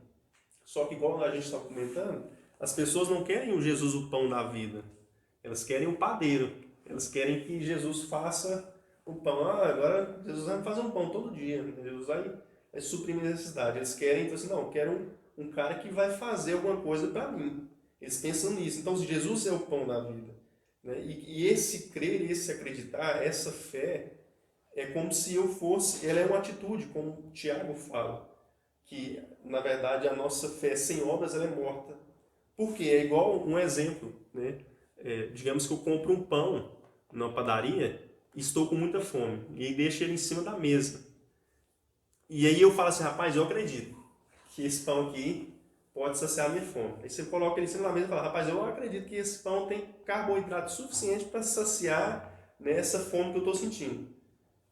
Só que, igual a gente estava comentando, as pessoas não querem o Jesus o pão da vida. Elas querem o padeiro. Elas querem que Jesus faça o pão. Agora Jesus vai fazer um pão todo dia. Jesus vai suprir minha necessidade. Eles querem, então assim, não, eu quero um cara que vai fazer alguma coisa para mim. Eles pensam nisso. Então, Jesus é o pão da vida. Né? E esse crer, esse acreditar, essa fé, é como se eu fosse... Ela é uma atitude, como o Tiago fala. que, na verdade, a nossa fé sem obras ela é morta. Por quê? É igual um exemplo, né? Digamos que eu compro um pão na padaria e estou com muita fome, e aí deixo ele em cima da mesa. E aí eu falo assim, rapaz, eu acredito que esse pão aqui pode saciar a minha fome. Aí você coloca ele em cima da mesa e fala, rapaz, eu acredito que esse pão tem carboidrato suficiente para saciar, né, essa fome que eu estou sentindo.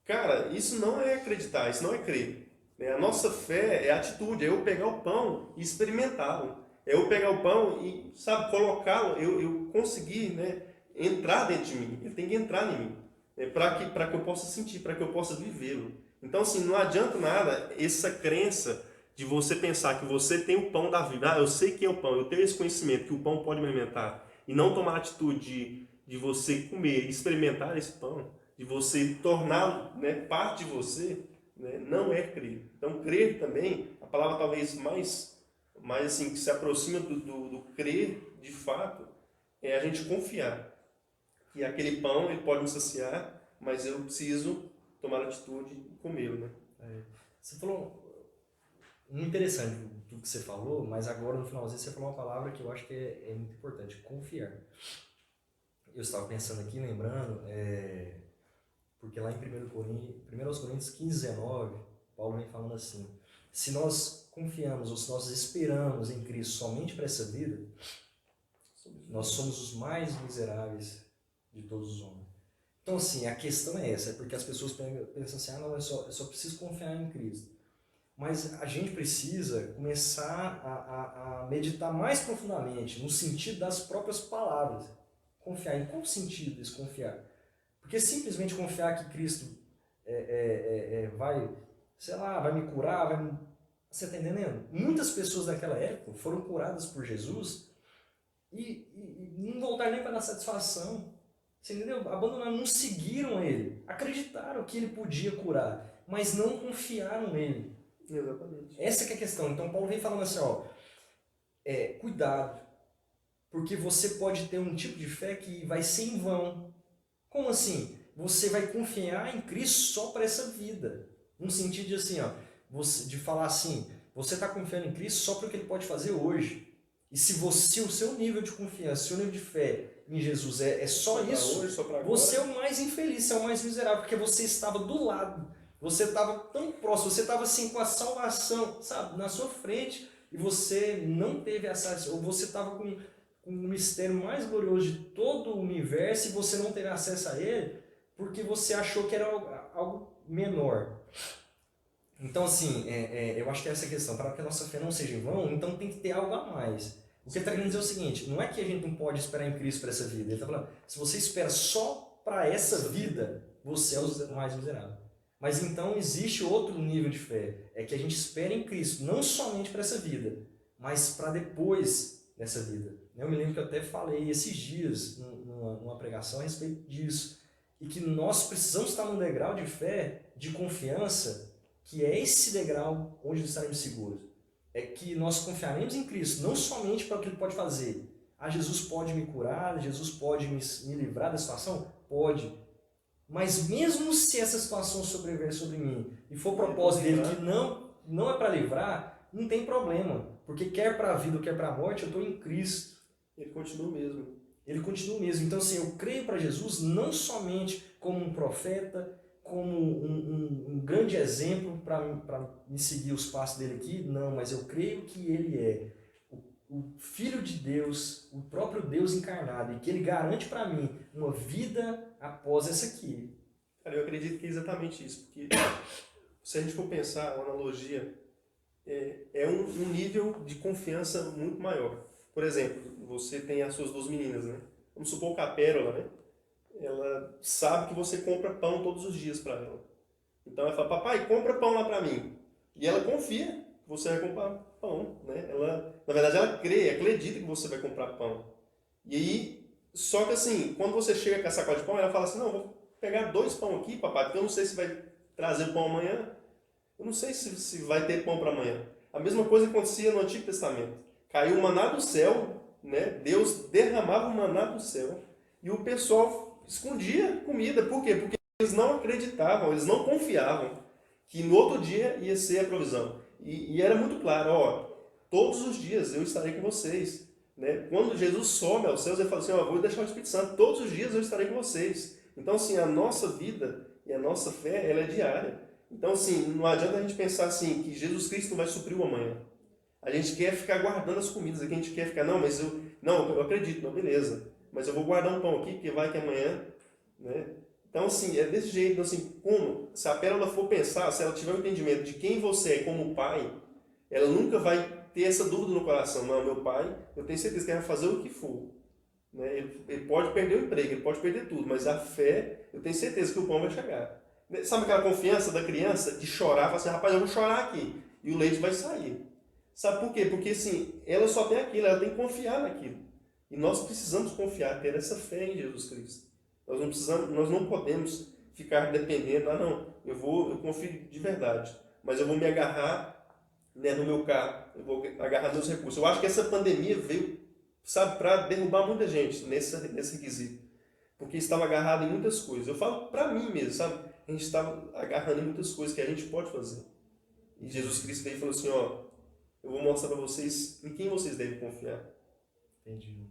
Cara, isso não é acreditar, isso não é crer. A nossa fé é atitude, é eu pegar o pão e experimentá-lo. É eu pegar o pão e, sabe, colocá-lo, eu conseguir, né, entrar dentro de mim. Ele tem que entrar em mim, né, para que eu possa sentir, para que eu possa vivê-lo. Então, assim, não adianta nada essa crença de você pensar que você tem o pão da vida. Ah, eu sei que é o pão, eu tenho esse conhecimento que o pão pode me alimentar. E não tomar a atitude de você comer, experimentar esse pão, de você torná-lo, né, parte de você, né, não é crer. Então, crer também, a palavra talvez mais assim, que se aproxima do crer de fato, é a gente confiar que aquele pão ele pode me saciar, mas eu preciso tomar a atitude e comê-lo, né? Você falou muito interessante tudo que você falou, mas agora no finalzinho você falou uma palavra que eu acho que é muito importante, confiar. Eu estava pensando aqui, lembrando, porque lá em 1 Coríntios 15, 19, Paulo vem falando assim, se nós confiamos ou se nós esperamos em Cristo somente para essa vida, nós somos os mais miseráveis de todos os homens. Então, assim, a questão é essa, é porque as pessoas pensam assim, não, eu só preciso confiar em Cristo. Mas a gente precisa começar a meditar mais profundamente no sentido das próprias palavras. Confiar. Em qual sentido esse confiar? Porque simplesmente confiar que Cristo vai, sei lá, vai me curar, vai me... Você está entendendo? Muitas pessoas daquela época foram curadas por Jesus e não voltaram nem para dar satisfação. Você entendeu? Abandonaram, não seguiram ele. Acreditaram que ele podia curar, mas não confiaram nele. Exatamente. Essa que é a questão. Então Paulo vem falando assim, cuidado, porque você pode ter um tipo de fé que vai ser em vão. Como assim? Você vai confiar em Cristo só para essa vida. No sentido de assim, de falar assim, você está confiando em Cristo só para o que ele pode fazer hoje. E se o seu nível de confiança, o seu nível de fé em Jesus é só isso, hoje, só pra agora, você é o mais infeliz, você é o mais miserável, porque você estava do lado, você estava tão próximo, você estava assim com a salvação, sabe, na sua frente, e você não teve acesso, ou você estava com o mistério mais glorioso de todo o universo e você não teve acesso a ele, porque você achou que era algo menor. Então, assim, eu acho que é essa questão, para que a nossa fé não seja em vão, então tem que ter algo a mais. O que ele está querendo dizer é o seguinte, não é que a gente não pode esperar em Cristo para essa vida, ele está falando, se você espera só para essa vida, você é o mais miserável. Mas então existe outro nível de fé, é que a gente espera em Cristo, não somente para essa vida, mas para depois dessa vida. Eu me lembro que eu até falei esses dias, numa pregação a respeito disso, e que nós precisamos estar num degrau de fé, de confiança, que é esse degrau onde estaremos seguros. É que nós confiaremos em Cristo, não somente para o que Ele pode fazer. Jesus pode me curar, Jesus pode me livrar da situação? Pode. Mas mesmo se essa situação sobreviver sobre mim e for propósito dele que não é para livrar, não tem problema. Porque quer para a vida ou quer para a morte, eu estou em Cristo. Ele continua mesmo. Ele continua mesmo. Então, assim, eu creio para Jesus não somente como um profeta, como um grande exemplo para me seguir os passos dele aqui, não, mas eu creio que ele é o Filho de Deus, o próprio Deus encarnado, e que ele garante para mim uma vida após essa aqui. Cara, eu acredito que é exatamente isso, porque se a gente for pensar, uma analogia, é um nível de confiança muito maior. Por exemplo, você tem as suas duas meninas, né? Vamos supor que a Pérola, né? Ela sabe que você compra pão todos os dias para ela. Então ela fala, papai, compra pão lá para mim. E ela confia que você vai comprar pão, né? Na verdade, ela acredita que você vai comprar pão. E aí, só que assim, quando você chega com a sacola de pão, ela fala assim, não, vou pegar 2 pão aqui, papai, porque eu não sei se vai trazer pão amanhã. Eu não sei se vai ter pão para amanhã. A mesma coisa acontecia no Antigo Testamento. Caiu o maná do céu, né? Deus derramava o maná do céu. E o pessoal escondia comida. Por quê? Porque eles não acreditavam, eles não confiavam que no outro dia ia ser a provisão. E era muito claro, ó, todos os dias eu estarei com vocês. Né? Quando Jesus sobe aos céus, ele fala assim, ó, vou deixar o Espírito Santo, todos os dias eu estarei com vocês. Então, assim, a nossa vida e a nossa fé, ela é diária. Então, assim, não adianta a gente pensar assim, que Jesus Cristo não vai suprir o amanhã. A gente quer ficar guardando as comidas, aqui a gente quer ficar, não, eu acredito, não, beleza, mas eu vou guardar um pão aqui, porque vai que amanhã, né? Então, assim, é desse jeito, assim, como, se a Pérola for pensar, se ela tiver um entendimento de quem você é como pai, ela nunca vai ter essa dúvida no coração, não, meu pai, eu tenho certeza que ele vai fazer o que for. Né? Ele pode perder o emprego, ele pode perder tudo, mas a fé, eu tenho certeza que o pão vai chegar. Sabe aquela confiança da criança de chorar, falar assim, rapaz, eu vou chorar aqui, e o leite vai sair. Sabe por quê? Porque, assim, ela só tem aquilo, ela tem que confiar naquilo. E nós precisamos confiar, ter essa fé em Jesus Cristo. Nós não podemos ficar dependendo, eu confio de verdade, mas eu vou me agarrar, né, no meu carro, eu vou agarrar meus recursos. Eu acho que essa pandemia veio, sabe, para derrubar muita gente nesse requisito, porque estava agarrado em muitas coisas. Eu falo para mim mesmo, sabe, a gente estava agarrando em muitas coisas que a gente pode fazer. E Jesus Cristo veio e falou assim, ó, eu vou mostrar para vocês em quem vocês devem confiar. Entendi.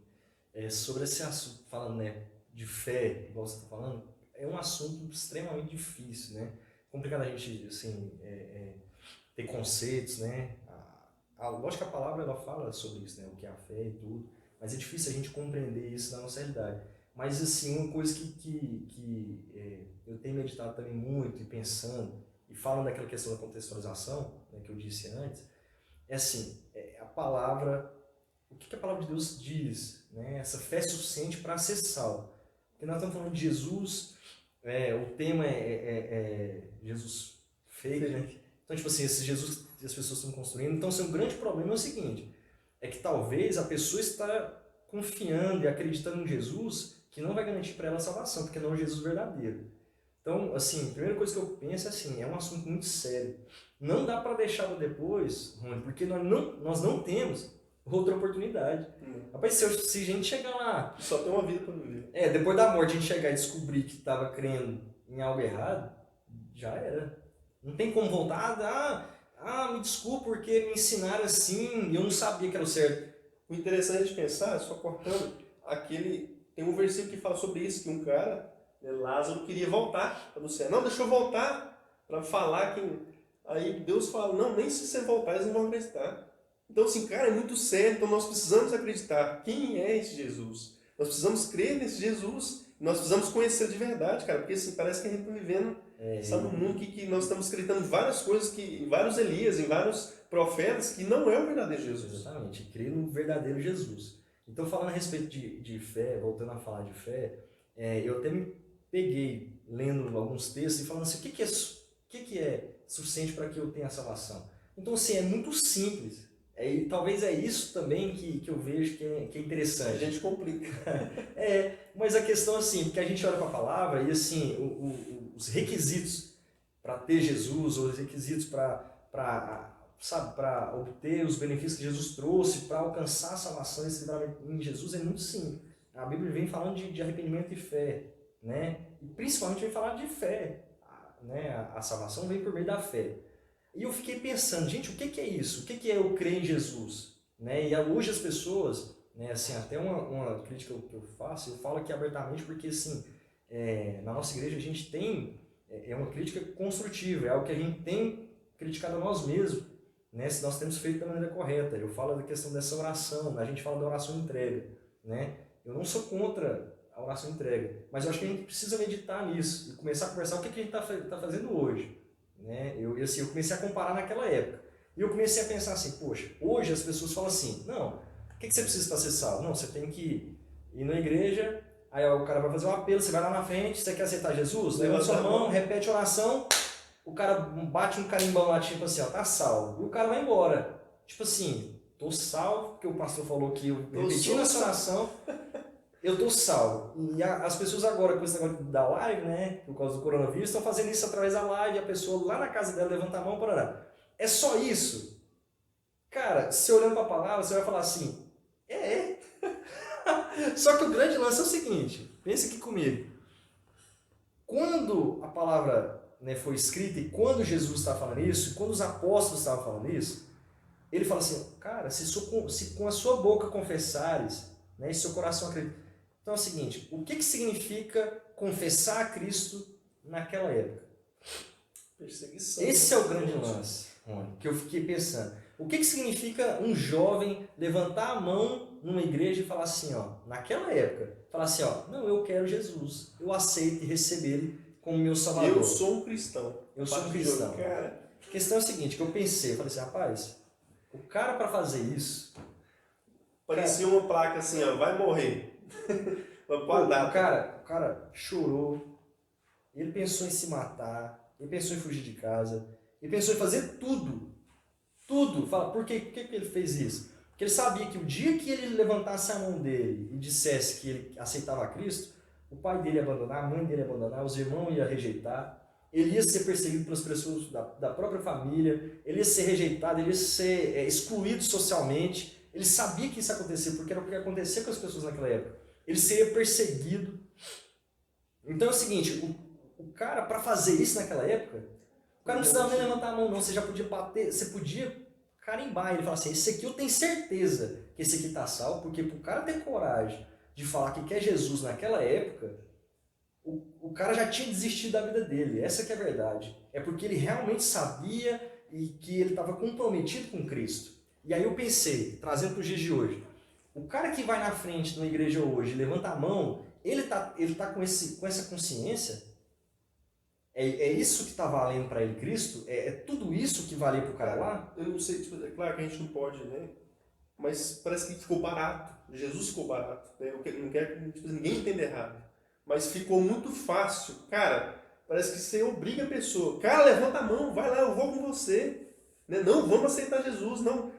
Sobre esse assunto, falando, né, de fé, igual você está falando, é um assunto extremamente difícil, né? Complicado a gente, assim, ter conceitos, né? Lógico que a palavra ela fala sobre isso, né? O que é a fé e tudo, mas é difícil a gente compreender isso na nossa realidade. Mas, assim, uma coisa que eu tenho meditado também muito e pensando, e falando daquela questão da contextualização, né, que eu disse antes, é assim, a palavra, o que a palavra de Deus diz, né? Essa fé suficiente para ser salvo. Porque nós estamos falando de Jesus, o tema é Jesus fake, né? Então, tipo assim, esse Jesus que as pessoas estão construindo. Então, um grande problema é o seguinte, é que talvez a pessoa está confiando e acreditando em Jesus que não vai garantir para ela a salvação, porque não é o Jesus verdadeiro. Então, assim, a primeira coisa que eu penso é assim, é um assunto muito sério. Não dá para deixar para depois, Rony, porque nós não temos outra oportunidade. Rapaz, se a gente chegar lá... Só tem uma vida para viver. Depois da morte a gente chegar e descobrir que estava crendo em algo errado, já era. Não tem como voltar, me desculpa porque me ensinaram assim e eu não sabia que era o certo. O interessante de pensar, só cortando, tem um versículo que fala sobre isso, que um cara, né, Lázaro, queria voltar para o céu. Não, deixa eu voltar para falar que... Aí Deus fala, não, nem se você voltar eles não vão acreditar. Então, assim, cara, é muito sério, então nós precisamos acreditar quem é esse Jesus. Nós precisamos crer nesse Jesus, nós precisamos conhecer de verdade, cara, porque assim, parece que a gente está vivendo, sabe, um mundo que nós estamos acreditando em várias coisas, em vários Elias, em vários profetas, que não é o verdadeiro Jesus. Exatamente, crer no verdadeiro Jesus. Então, falando a respeito de fé, voltando a falar de fé, eu até me peguei lendo alguns textos e falando assim, o que é suficiente para que eu tenha a salvação? Então, assim, é muito simples. E talvez é isso também que eu vejo que é interessante. A gente complica. Mas a questão assim, porque a gente olha para a palavra e assim, os requisitos para ter Jesus, ou os requisitos para obter os benefícios que Jesus trouxe, para alcançar a salvação em Jesus é muito simples. A Bíblia vem falando de arrependimento e fé, né? E principalmente vem falar de fé, né? A salvação vem por meio da fé. E eu fiquei pensando, gente, o que é isso? O que é eu crer em Jesus? Né? E hoje as pessoas, né, assim, até uma crítica que eu faço, eu falo aqui abertamente porque, assim, na nossa igreja a gente tem, uma crítica construtiva, é algo que a gente tem criticado a nós mesmos, né, se nós temos feito da maneira correta. Eu falo da questão dessa oração, a gente fala da oração entrega, né? Eu não sou contra a oração entrega, mas eu acho que a gente precisa meditar nisso e começar a conversar o que a gente está fazendo hoje. Né? Eu comecei a comparar naquela época. E eu comecei a pensar assim, poxa, hoje as pessoas falam assim, não, o que você precisa para ser salvo? Não, você tem que ir na igreja, aí o cara vai fazer um apelo, você vai lá na frente, você quer aceitar Jesus? Levanta sua mão, repete a oração, o cara bate um carimbão lá, tipo assim, ó, tá salvo. E o cara vai embora. Tipo assim, tô salvo, porque o pastor falou que eu repetindo essa oração, eu tô salvo. E as pessoas agora, com esse negócio da live, né, por causa do coronavírus, estão fazendo isso através da live, a pessoa lá na casa dela levanta a mão para orar. É só isso? Cara, se olhando para a palavra, você vai falar assim, Só que o grande lance é o seguinte, pensa aqui comigo. Quando a palavra, né, foi escrita e quando Jesus estava falando isso, quando os apóstolos estavam falando isso, ele fala assim, cara, se com a sua boca confessares, né, e seu coração acredita. Então é o seguinte, o que significa confessar a Cristo naquela época? Perseguição. Esse é o grande lance, Rony, que eu fiquei pensando. O que significa um jovem levantar a mão numa igreja e falar assim, ó, naquela época, falar assim, ó, não, eu quero Jesus, eu aceito e receber ele como meu salvador. Eu sou um cristão. Eu sou um cristão. Cara. A questão é a seguinte, que eu pensei, eu falei assim, rapaz, o cara para fazer isso... Parecia uma placa assim, ó, vai morrer. O cara chorou, ele pensou em se matar, ele pensou em fugir de casa, ele pensou em fazer tudo. Fala, por que ele fez isso? Porque ele sabia que o dia que ele levantasse a mão dele e dissesse que ele aceitava Cristo, o pai dele ia abandonar, a mãe dele ia abandonar, os irmãos iam rejeitar, ele ia ser perseguido pelas pessoas da própria família, ele ia ser rejeitado, ele ia ser excluído socialmente. Ele sabia que isso ia acontecer, porque era o que acontecia com as pessoas naquela época. Ele seria perseguido. Então é o seguinte, o cara, para fazer isso naquela época, o cara não precisava nem levantar a mão, não. Você já podia bater, você podia carimbar. Ele fala assim, esse aqui eu tenho certeza que esse aqui está salvo, porque para o cara ter coragem de falar que quer Jesus naquela época, o cara já tinha desistido da vida dele. Essa que é a verdade. É porque ele realmente sabia e que ele estava comprometido com Cristo. E aí eu pensei, trazendo para os dias de hoje, o cara que vai na frente de uma igreja hoje, levanta a mão, ele tá com essa consciência, é isso que está valendo para ele Cristo? É tudo isso que valeu para o cara lá? Eu não sei, tipo, é claro que a gente não pode, né? Mas parece que ficou barato, Jesus ficou barato, né? Eu não quero que tipo, ninguém entenda errado, mas ficou muito fácil, cara, parece que você obriga a pessoa, cara, levanta a mão, vai lá, eu vou com você, né? Não, vamos aceitar Jesus, não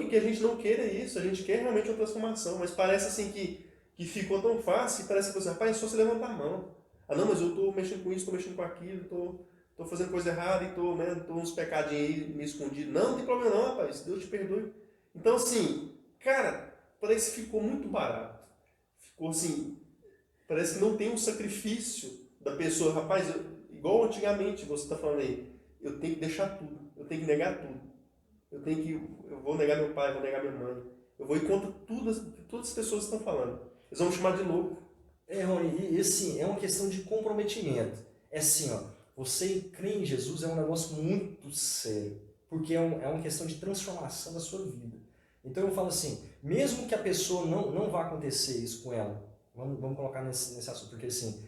que a gente não queira isso, a gente quer realmente uma transformação, mas parece assim que ficou tão fácil, parece que você, rapaz, é só você levantar a mão. Ah não, mas eu estou mexendo com isso, estou mexendo com aquilo, estou fazendo coisa errada e estou uns pecadinhos aí me escondidos. Não tem problema não, rapaz, Deus te perdoe. Então assim, cara, parece que ficou muito barato. Ficou assim, parece que não tem um sacrifício da pessoa, rapaz, igual antigamente você está falando aí, eu tenho que deixar tudo, eu tenho que negar tudo. Eu vou negar meu pai, vou negar minha mãe. Eu vou ir contra todas as pessoas que estão falando. Eles vão me chamar de louco. Rony, e assim, é uma questão de comprometimento. É assim, ó, você crer em Jesus é um negócio muito sério. Porque é uma questão de transformação da sua vida. Então eu falo assim, mesmo que a pessoa não vá acontecer isso com ela, vamos colocar nesse assunto, porque assim,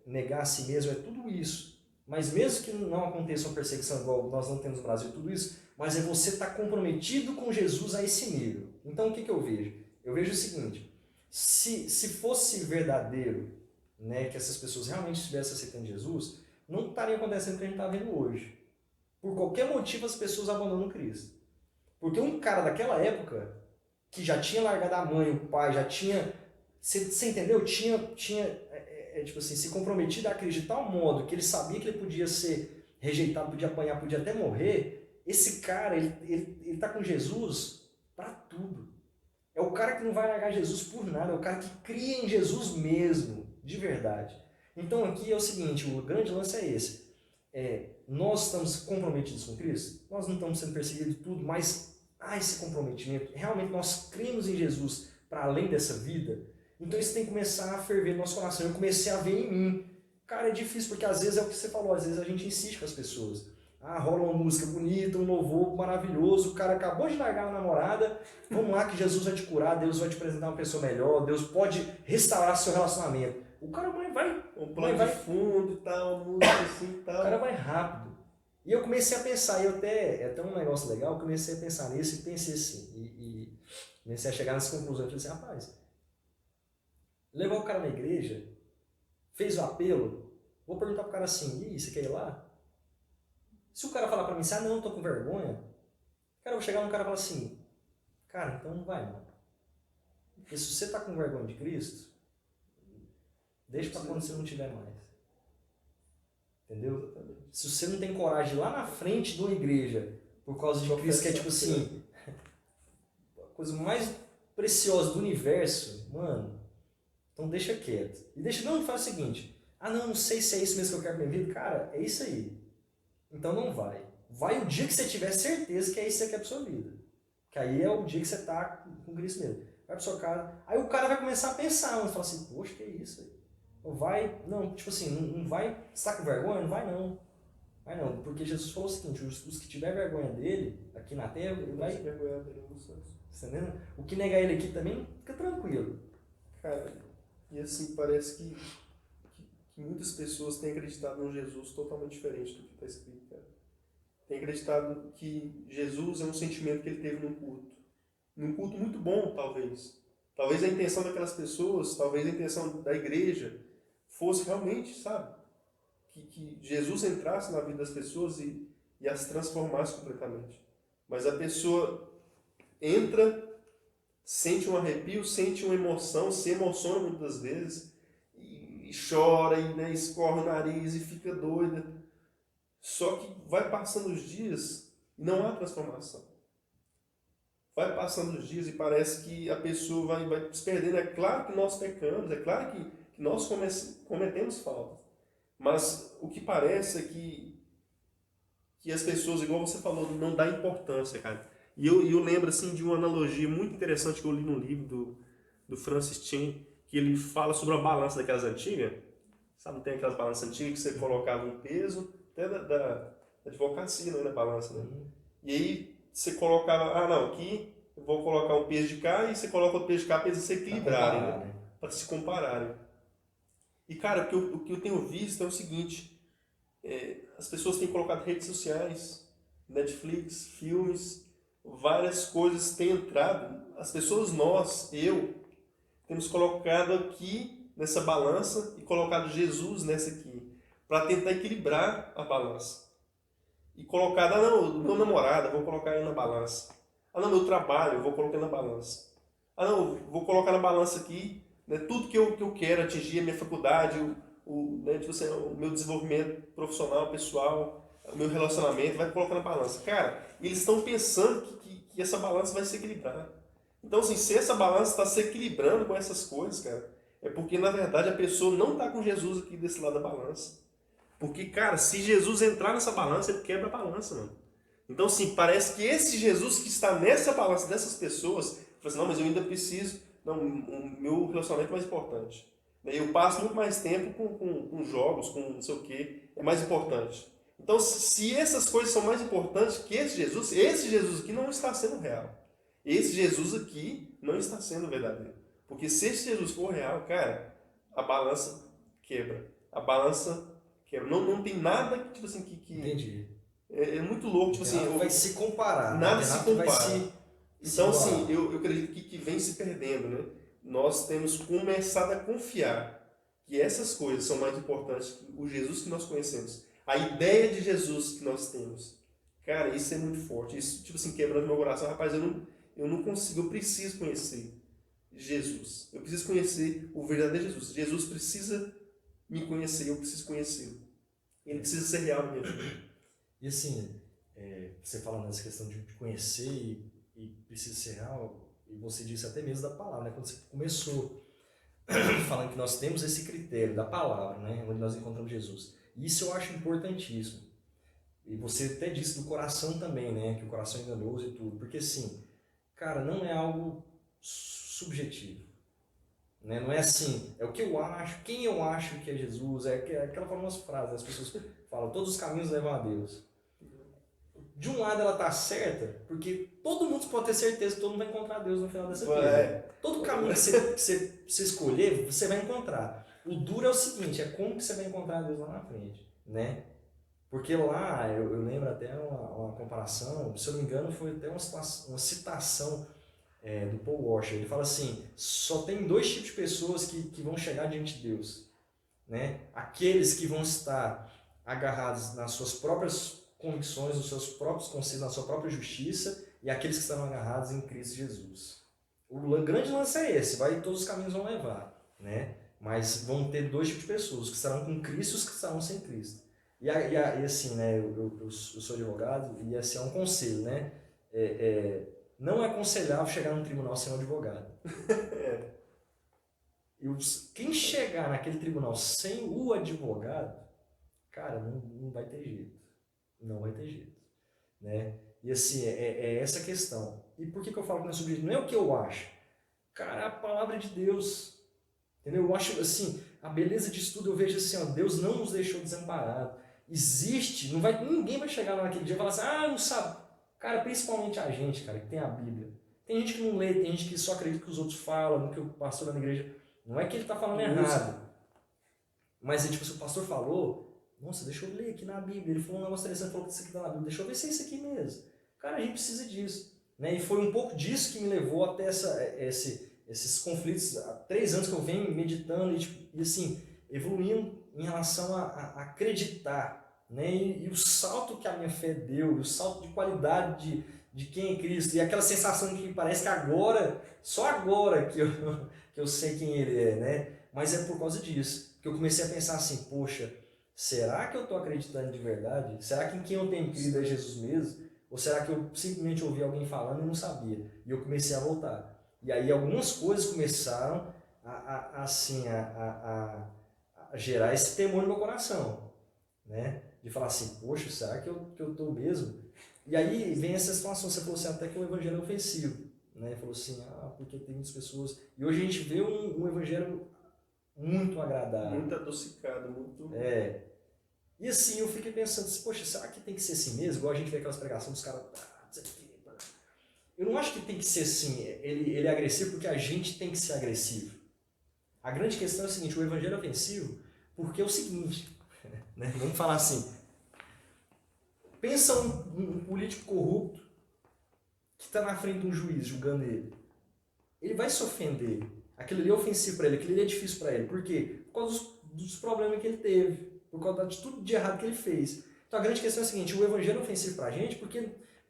negar a si mesmo é tudo isso. Mas mesmo que não aconteça uma perseguição igual nós não temos no Brasil, tudo isso, mas é você estar comprometido com Jesus a esse nível. Então o que eu vejo? Eu vejo o seguinte, se fosse verdadeiro, né, que essas pessoas realmente estivessem aceitando Jesus, não estaria acontecendo o que a gente está vendo hoje. Por qualquer motivo as pessoas abandonam Cristo. Porque um cara daquela época, que já tinha largado a mãe, o pai, já tinha, você entendeu? Tinha tipo assim, se comprometido a Cristo de tal modo que ele sabia que ele podia ser rejeitado, podia apanhar, podia até morrer. Esse cara, ele tá com Jesus para tudo. É o cara que não vai largar Jesus por nada, é o cara que cria em Jesus mesmo, de verdade. Então aqui é o seguinte, o grande lance é esse. Nós estamos comprometidos com Cristo, nós não estamos sendo perseguidos tudo, mas há esse comprometimento. Realmente nós cremos em Jesus para além dessa vida. Então isso tem que começar a ferver no nosso coração. Eu comecei a ver em mim. Cara, é difícil, porque às vezes é o que você falou, às vezes a gente insiste com as pessoas. Rola uma música bonita, um louvor maravilhoso, o cara acabou de largar uma namorada, vamos lá que Jesus vai te curar, Deus vai te apresentar uma pessoa melhor, Deus pode restaurar seu relacionamento. O cara vai... Um plano de fundo e tal, música assim e tal. O cara vai rápido. E eu comecei a pensar, é até um negócio legal, eu comecei a pensar nisso e pensei assim, e comecei a chegar nessa conclusão, eu falei assim, rapaz, levar o cara na igreja, fez o apelo, vou perguntar pro cara assim, e você quer ir lá? Se o cara falar pra mim assim, não, tô com vergonha, cara, eu vou chegar no cara e falar assim, cara, então não vai não. Porque se você tá com vergonha de Cristo, deixa pra quando você não tiver mais. Entendeu? Se você não tem coragem de ir lá na frente de uma igreja, por causa de Cristo, que é tipo assim, a coisa mais preciosa do universo, mano, então deixa quieto. E não, faz o seguinte, Ah, não sei se é isso mesmo que eu quero pra minha vida. Cara, é isso aí. Então não vai. Vai o dia que você tiver certeza que é isso que você quer pra sua vida. Que aí é o dia que você tá com Cristo mesmo. Vai pra sua casa. Aí o cara vai começar a pensar, mano. Fala assim, poxa, que é isso aí? Não vai, não, tipo assim, não vai. Você tá com vergonha? Não vai não. Vai não. Porque Jesus falou o seguinte: os que tiver vergonha dele, aqui na terra, ele vai. Entendeu? O que negar ele aqui também, fica tranquilo. Cara, e assim, parece que muitas pessoas têm acreditado num Jesus totalmente diferente do que está escrito, cara. Tem acreditado que Jesus é um sentimento que ele teve num culto. Num culto muito bom, talvez. Talvez a intenção daquelas pessoas, talvez a intenção da igreja fosse realmente, sabe? Que Jesus entrasse na vida das pessoas e as transformasse completamente. Mas a pessoa entra, sente um arrepio, sente uma emoção, se emociona muitas vezes, e chora, e né, escorre o nariz e fica doida. Só que vai passando os dias e não há transformação. Vai passando os dias e parece que a pessoa vai se perdendo. É claro que nós pecamos, é claro que nós cometemos falta. Mas o que parece é que as pessoas, igual você falou, não dá importância, cara. E eu lembro assim, de uma analogia muito interessante que eu li no livro do Francis Chan, que ele fala sobre a balança daquelas antigas. Sabe, não tem aquelas balanças antigas que você colocava um peso, até da advocacia, não é na balança, né? E aí você colocava, aqui eu vou colocar um peso de cá, e você coloca outro peso de cá para eles se equilibrarem, né? Para se compararem. E cara, o que eu tenho visto é o seguinte, as pessoas têm colocado redes sociais, Netflix, filmes, várias coisas têm entrado, as pessoas, temos colocado aqui nessa balança e colocado Jesus nessa aqui, para tentar equilibrar a balança. E colocado, meu namorado, eu vou colocar ele na balança. Meu trabalho, eu vou colocar na balança. Vou colocar na balança aqui, né, tudo que eu quero atingir, a minha faculdade, o meu desenvolvimento profissional, pessoal, o meu relacionamento, vai colocar na balança. Cara, eles estão pensando que essa balança vai se equilibrar. Então, assim, se essa balança está se equilibrando com essas coisas, cara, é porque, na verdade, a pessoa não está com Jesus aqui desse lado da balança. Porque, cara, se Jesus entrar nessa balança, ele quebra a balança, mano. Então, assim, parece que esse Jesus que está nessa balança dessas pessoas, fala assim, não, mas eu ainda preciso, o meu relacionamento é mais importante. Eu passo muito mais tempo com jogos, com não sei o quê, é mais importante. Então, se essas coisas são mais importantes que esse Jesus aqui não está sendo real. Esse Jesus aqui não está sendo verdadeiro. Porque se esse Jesus for real, cara, a balança quebra. A balança quebra. Não tem nada que, tipo assim, Entendi. É muito louco, tipo assim... vai se comparar. Nada se compara. Então, se assim, eu acredito que vem se perdendo, né? Nós temos começado a confiar que essas coisas são mais importantes que o Jesus que nós conhecemos. A ideia de Jesus que nós temos. Cara, isso é muito forte. Isso, tipo assim, quebrando meu coração. Rapaz, eu não consigo, eu preciso conhecer Jesus. Eu preciso conhecer o verdadeiro Jesus. Jesus precisa me conhecer, eu preciso conhecê-lo. Ele precisa ser real na minha vida. E assim, você falando nessa questão de conhecer e precisa ser real, e você disse até mesmo da palavra, né? Quando você começou falando que nós temos esse critério da palavra, né? Onde nós encontramos Jesus. Isso eu acho importantíssimo. E você até disse do coração também, né? Que o coração é enganoso e tudo. Porque assim, cara, não é algo subjetivo. Né? Não é assim, é o que eu acho, quem eu acho que é Jesus, é aquela famosa frase, as pessoas falam, todos os caminhos levam a Deus. De um lado ela tá certa, porque todo mundo pode ter certeza que todo mundo vai encontrar Deus no final dessa vida. Todo caminho que você escolher, você vai encontrar. O duro é o seguinte, é como que você vai encontrar Deus lá na frente, né? Porque lá, eu lembro até uma comparação, se eu não me engano, foi até uma citação do Paul Washer. Ele fala assim, só tem 2 tipos de pessoas que vão chegar diante de Deus, né? Aqueles que vão estar agarrados nas suas próprias convicções, nos seus próprios conceitos, na sua própria justiça, e aqueles que estão agarrados em Cristo Jesus. O grande lance é esse, todos os caminhos vão levar, né? Mas vão ter 2 tipos de pessoas, os que estarão com Cristo e os que estarão sem Cristo. E assim, né, eu sou advogado, e esse é um conselho, né? Não é aconselhável chegar num tribunal sem um advogado. Quem chegar naquele tribunal sem o advogado, cara, não vai ter jeito. Não vai ter jeito. Né? E assim, é essa questão. E por que eu falo que não é sobre isso? Não é o que eu acho. Cara, é a palavra de Deus. Entendeu? Eu acho assim, a beleza disso tudo eu vejo assim, ó, Deus não nos deixou desamparados. Existe, ninguém vai chegar naquele dia e falar assim, não sabe. Cara, principalmente a gente, cara, que tem a Bíblia. Tem gente que não lê, tem gente que só acredita que os outros falam, no que o pastor da minha igreja. Não é que ele está falando errado. Mas é tipo, se o pastor falou, nossa, deixa eu ler aqui na Bíblia. Ele falou um negócio interessante, falou que isso aqui está na Bíblia. Deixa eu ver se é isso aqui mesmo. Cara, a gente precisa disso. Né? E foi um pouco disso que me levou até esses conflitos. Há 3 anos que eu venho meditando e assim, evoluindo em relação a acreditar. Né? E o salto que a minha fé deu, o salto de qualidade de quem é Cristo. E aquela sensação de que parece que agora, só agora que eu sei quem Ele é. Né? Mas é por causa disso que eu comecei a pensar assim, poxa, será que eu estou acreditando de verdade? Será que em quem eu tenho crido é Jesus mesmo? Ou será que eu simplesmente ouvi alguém falando e não sabia? E eu comecei a voltar. E aí algumas coisas começaram a gerar esse temor no meu coração. Né? De falar assim, poxa, será que eu estou mesmo? E aí vem essa situação, você falou assim, até que o evangelho é ofensivo. Né? Falou assim, porque tem muitas pessoas... E hoje a gente vê um evangelho muito agradável. Muito adocicado, muito... E assim, eu fiquei pensando, poxa, será que tem que ser assim mesmo? Igual a gente vê aquelas pregações dos caras... Eu não acho que tem que ser assim, ele é agressivo porque a gente tem que ser agressivo. A grande questão é o seguinte, o evangelho é ofensivo porque é o seguinte, né? Vamos falar assim, pensa um político corrupto que está na frente de um juiz julgando ele. Ele vai se ofender. Aquilo ali é ofensivo para ele, aquilo ali é difícil para ele. Por quê? Por causa dos problemas que ele teve, por causa de tudo de errado que ele fez. Então a grande questão é a seguinte, o evangelho é ofensivo para a gente por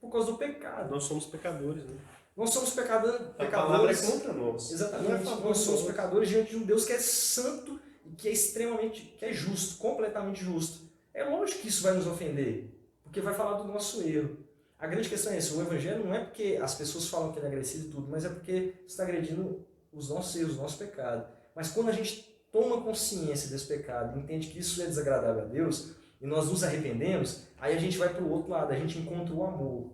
causa do pecado. Nós somos pecadores, né? Nós somos pecadores. A palavra é contra nós. Exatamente. Nós somos pecadores diante de um Deus que é santo e que é que é justo, completamente justo. É lógico que isso vai nos ofender, porque vai falar do nosso erro. A grande questão é essa, o evangelho não é porque as pessoas falam que ele é agressivo e tudo, mas é porque você está agredindo os nossos erros, os nossos pecados. Mas quando a gente toma consciência desse pecado e entende que isso é desagradável a Deus, e nós nos arrependemos, aí a gente vai para o outro lado, a gente encontra o amor.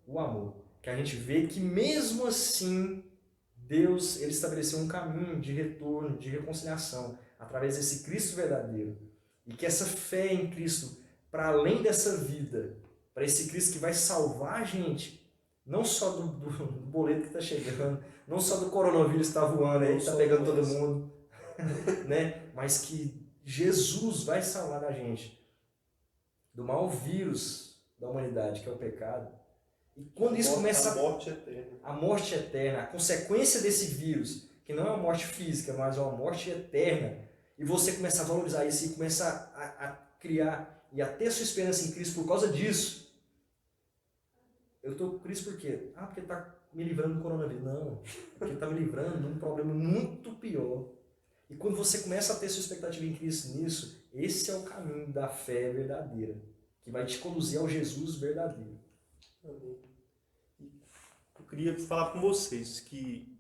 O amor. Que a gente vê que mesmo assim, Deus ele estabeleceu um caminho de retorno, de reconciliação, através desse Cristo verdadeiro. E que essa fé em Cristo, para além dessa vida, para esse Cristo que vai salvar a gente, não só do boleto que está chegando, não só do coronavírus que está voando aí, que está pegando todo mundo, né? Mas que Jesus vai salvar a gente do maior vírus da humanidade, que é o pecado. E quando isso começa... A morte eterna, a consequência desse vírus, que não é uma morte física, mas é uma morte eterna, e você começa a valorizar isso e começa a criar e a ter sua esperança em Cristo por causa disso. Eu estou com Cristo por quê? Porque está me livrando do coronavírus. Não, porque está me livrando de um problema muito pior. E quando você começa a ter sua expectativa em Cristo nisso, esse é o caminho da fé verdadeira, que vai te conduzir ao Jesus verdadeiro. Eu queria falar com vocês que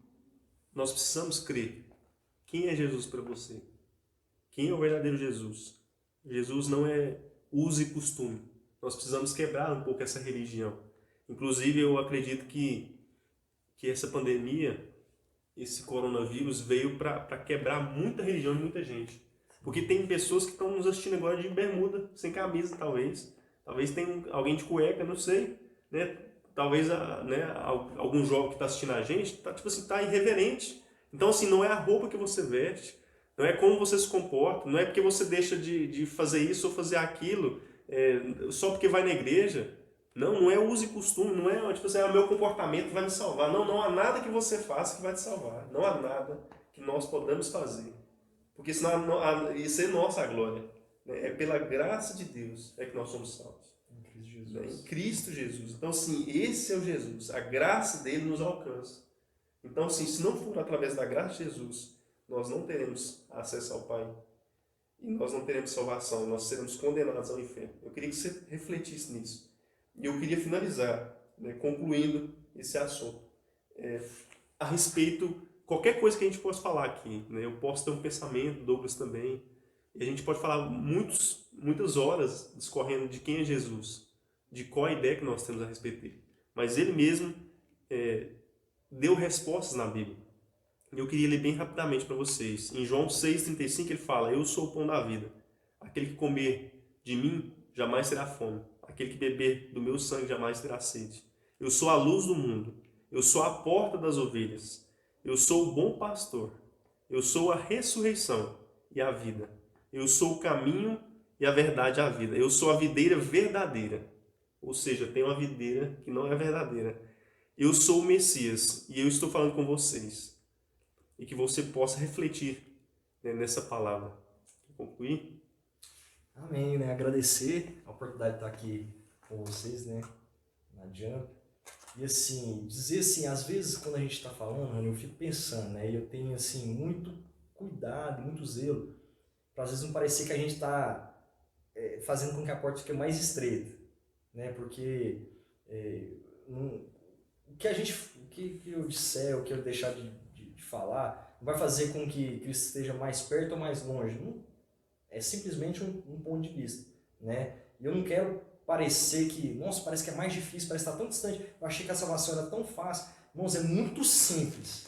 nós precisamos crer. Quem é Jesus para você? Quem é o verdadeiro Jesus? Jesus não é uso e costume. Nós precisamos quebrar um pouco essa religião. Inclusive, eu acredito que essa pandemia, esse coronavírus, veio para quebrar muita religião e muita gente. Porque tem pessoas que estão nos assistindo agora de bermuda, sem camisa, talvez. Talvez tenha alguém de cueca, não sei. Né? Talvez algum jovem que está assistindo a gente tá irreverente. Então, assim, não é a roupa que você veste, não é como você se comporta, não é porque você deixa de fazer isso ou fazer aquilo só porque vai na igreja. Não é uso e costume, não é tipo assim, o meu comportamento vai me salvar. Não há nada que você faça que vai te salvar. Não há nada que nós podamos fazer. Porque senão isso é nossa glória. É pela graça de Deus que nós somos salvos. Em Cristo Jesus. Então, sim, esse é o Jesus. A graça dele nos alcança. Então, sim, se não for através da graça de Jesus, nós não teremos acesso ao Pai. E nós não teremos salvação. Nós seremos condenados ao inferno. Eu queria que você refletisse nisso. E eu queria finalizar, concluindo esse assunto, a respeito qualquer coisa que a gente possa falar aqui, né? Eu posso ter um pensamento, Douglas também, e a gente pode falar muitas horas discorrendo de quem é Jesus, de qual a ideia que nós temos a respeito dele. Mas ele mesmo deu respostas na Bíblia. E eu queria ler bem rapidamente para vocês. Em João 6,35 ele fala: eu sou o pão da vida. Aquele que comer de mim jamais terá fome. Aquele que beber do meu sangue jamais terá sede. Eu sou a luz do mundo. Eu sou a porta das ovelhas. Eu sou o bom pastor. Eu sou a ressurreição e a vida. Eu sou o caminho e a verdade e a vida. Eu sou a videira verdadeira. Ou seja, tem uma videira que não é verdadeira. Eu sou o Messias e eu estou falando com vocês. E que você possa refletir, né, nessa palavra. Vou concluir? Amém, né? Agradecer a oportunidade de estar aqui com vocês, né? Na Jump. E assim, dizer assim, às vezes quando a gente está falando, eu fico pensando, né? E eu tenho assim, muito cuidado, muito zelo, para às vezes não parecer que a gente está fazendo com que a porta fique mais estreita, né? Porque o que eu disser, o que eu deixar de falar, não vai fazer com que Cristo esteja mais perto ou mais longe. Não, é simplesmente um ponto de vista, né? E eu não quero parecer que, nossa, parece que é mais difícil, parece estar tão distante. Eu achei que a salvação era tão fácil. Irmãos, é muito simples.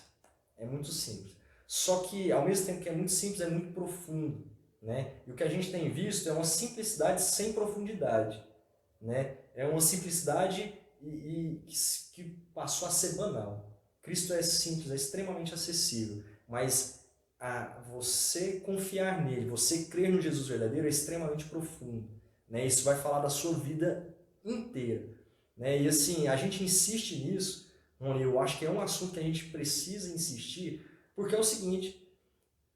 É muito simples. Só que, ao mesmo tempo que é muito simples, é muito profundo, né? E o que a gente tem visto é uma simplicidade sem profundidade, né? É uma simplicidade que passou a ser banal. Cristo é simples, é extremamente acessível, mas você confiar nele, você crer no Jesus verdadeiro é extremamente profundo, né? Isso vai falar da sua vida inteira, né? E assim, a gente insiste nisso, Rony, eu acho que é um assunto que a gente precisa insistir, porque é o seguinte,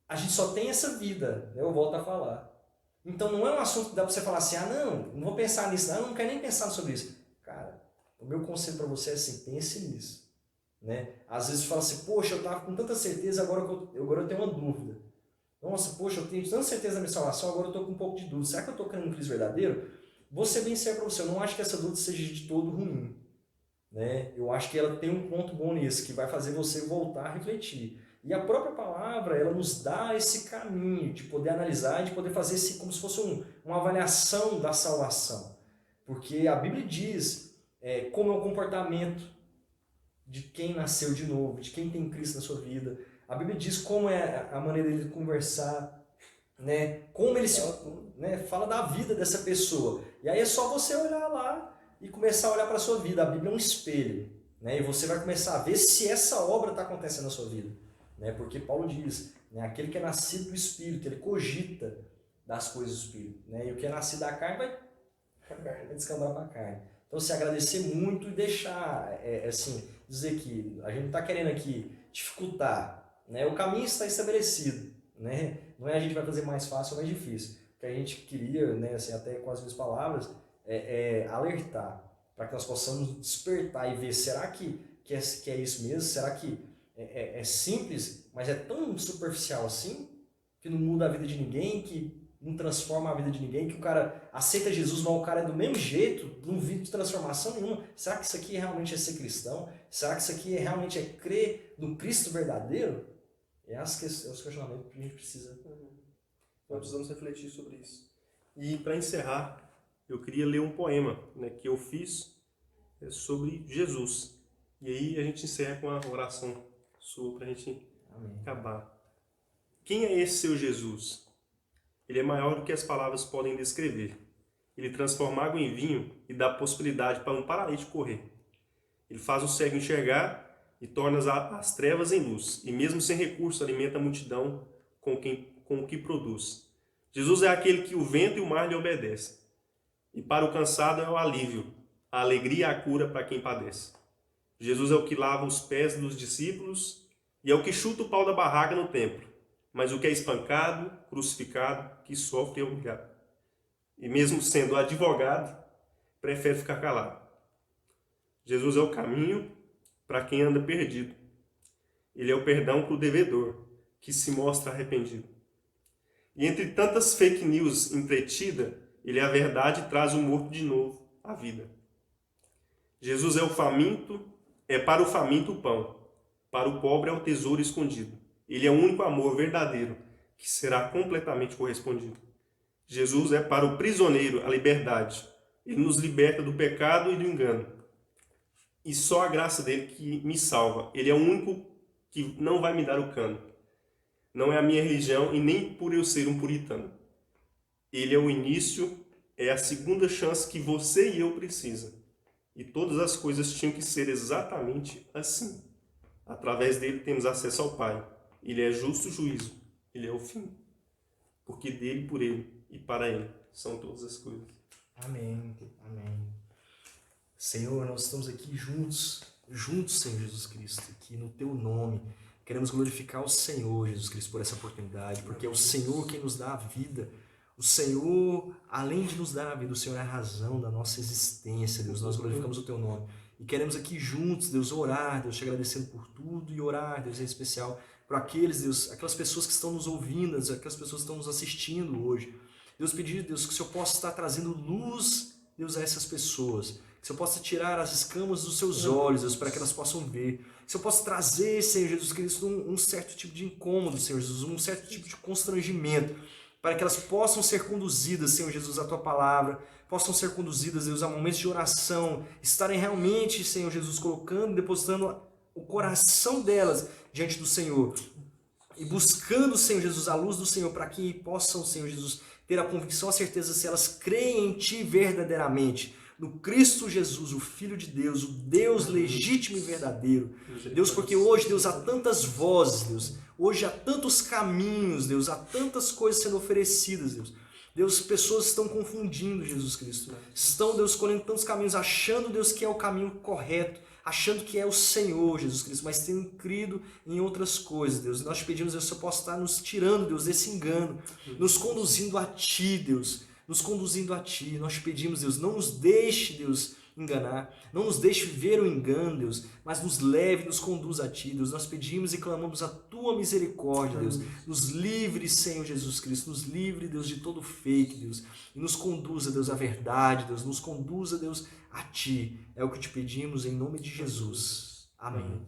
a gente só tem essa vida, né? Eu volto a falar. Então não é um assunto que dá para você falar assim, não vou pensar nisso, não quero nem pensar sobre isso. Cara, o meu conselho para você é assim, pense nisso. Né? Às vezes fala assim, poxa, eu estava com tanta certeza, agora eu tenho uma dúvida. Nossa, poxa, eu tenho tanta certeza da minha salvação, agora eu estou com um pouco de dúvida. Será que eu estou crendo no Cristo verdadeiro? Vou ser bem sério para você, eu não acho que essa dúvida seja de todo ruim. Né? Eu acho que ela tem um ponto bom nisso, que vai fazer você voltar a refletir. E a própria palavra, ela nos dá esse caminho de poder analisar, de poder fazer como se fosse uma avaliação da salvação. Porque a Bíblia diz como é o comportamento de quem nasceu de novo, de quem tem Cristo na sua vida. A Bíblia diz como é a maneira dele conversar, né? Como ele fala da vida dessa pessoa. E aí é só você olhar lá e começar a olhar para a sua vida. A Bíblia é um espelho, né? E você vai começar a ver se essa obra está acontecendo na sua vida, né? Porque Paulo diz, né? Aquele que é nascido do Espírito, ele cogita das coisas do Espírito, né? E o que é nascido da carne vai descambar para a carne. Então, se agradecer muito e deixar, assim, dizer que a gente não está querendo aqui dificultar, né? O caminho está estabelecido, né? Não é a gente vai fazer mais fácil ou mais difícil. O que a gente queria, né, assim, até com as minhas palavras, é alertar para que nós possamos despertar e ver, será que é isso mesmo? Será que é simples, mas é tão superficial assim, que não muda a vida de ninguém, que não transforma a vida de ninguém, que o cara aceita Jesus, mas o cara é do mesmo jeito, não vive de transformação nenhuma. Será que isso aqui realmente é ser cristão? Será que isso aqui realmente é crer no Cristo verdadeiro? É os questionamentos que a gente precisa. Nós precisamos refletir sobre isso. E para encerrar, eu queria ler um poema, né, que eu fiz sobre Jesus. E aí a gente encerra com a oração sua para a gente acabar. Quem é esse seu Jesus? Ele é maior do que as palavras podem descrever. Ele transforma água em vinho e dá possibilidade para um paralítico correr. Ele faz o cego enxergar e torna as trevas em luz. E mesmo sem recurso alimenta a multidão com o que produz. Jesus é aquele que o vento e o mar lhe obedecem. E para o cansado é o alívio, a alegria e a cura para quem padece. Jesus é o que lava os pés dos discípulos e é o que chuta o pau da barraca no templo. Mas o que é espancado, crucificado, que sofre é humilhado. E mesmo sendo advogado, prefere ficar calado. Jesus é o caminho para quem anda perdido. Ele é o perdão para o devedor, que se mostra arrependido. E entre tantas fake news entretida, ele é a verdade e traz o morto de novo à vida. Jesus é o faminto, é para o faminto o pão. Para o pobre é o tesouro escondido. Ele é o único amor verdadeiro que será completamente correspondido. Jesus é para o prisioneiro a liberdade. Ele nos liberta do pecado e do engano. E só a graça dele que me salva. Ele é o único que não vai me dar o cano. Não é a minha religião e nem por eu ser um puritano. Ele é o início, é a segunda chance que você e eu precisam. E todas as coisas tinham que ser exatamente assim. Através dele temos acesso ao Pai. Ele é justo juízo. Ele é o fim. Porque dele, por ele e para ele são todas as coisas. Amém. Amém. Senhor, nós estamos aqui juntos, Senhor Jesus Cristo, aqui no Teu nome. Queremos glorificar o Senhor, Jesus Cristo, por essa oportunidade, porque é o Senhor quem nos dá a vida. O Senhor, além de nos dar a vida, o Senhor é a razão da nossa existência, Deus. Nós glorificamos o Teu nome. E queremos aqui juntos, Deus, orar, Deus, te agradecendo por tudo e orar, Deus, em especial por aqueles, Deus, aquelas pessoas que estão nos ouvindo, aquelas pessoas que estão nos assistindo hoje. Deus, pedir, Deus, que o Senhor possa estar trazendo luz, Deus, a essas pessoas. Que o Senhor possa tirar as escamas dos seus olhos, Deus, para que elas possam ver. Que o Senhor possa trazer, Senhor Jesus Cristo, um certo tipo de incômodo, Senhor Jesus, um certo tipo de constrangimento, para que elas possam ser conduzidas, Senhor Jesus, à Tua palavra, possam ser conduzidas, Deus, a momentos de oração, estarem realmente, Senhor Jesus, colocando, depositando o coração delas diante do Senhor e buscando, Senhor Jesus, a luz do Senhor, para que possam, Senhor Jesus, ter a convicção, a certeza, se elas creem em Ti verdadeiramente, no Cristo Jesus, o Filho de Deus, o Deus legítimo e verdadeiro. Deus, porque hoje, Deus, há tantas vozes, Deus, hoje há tantos caminhos, Deus, há tantas coisas sendo oferecidas, Deus. Deus, pessoas estão confundindo Jesus Cristo. Estão, Deus, escolhendo tantos caminhos, achando, Deus, que é o caminho correto, achando que é o Senhor, Jesus Cristo, mas tendo crido em outras coisas, Deus. E nós te pedimos, Deus, que o Senhor possa estar nos tirando, Deus, desse engano, nos conduzindo a Ti, Deus, nos conduzindo a Ti. Nós te pedimos, Deus, não nos deixe, Deus, enganar, não nos deixe viver o engano, Deus, mas nos leve, nos conduza a Ti, Deus. Nós pedimos e clamamos a Tua misericórdia, Deus. Nos livre, Senhor Jesus Cristo, nos livre, Deus, de todo fake, Deus, e nos conduza, Deus, à verdade, Deus, nos conduza, Deus, a Ti. É o que te pedimos em nome de Jesus. Amém.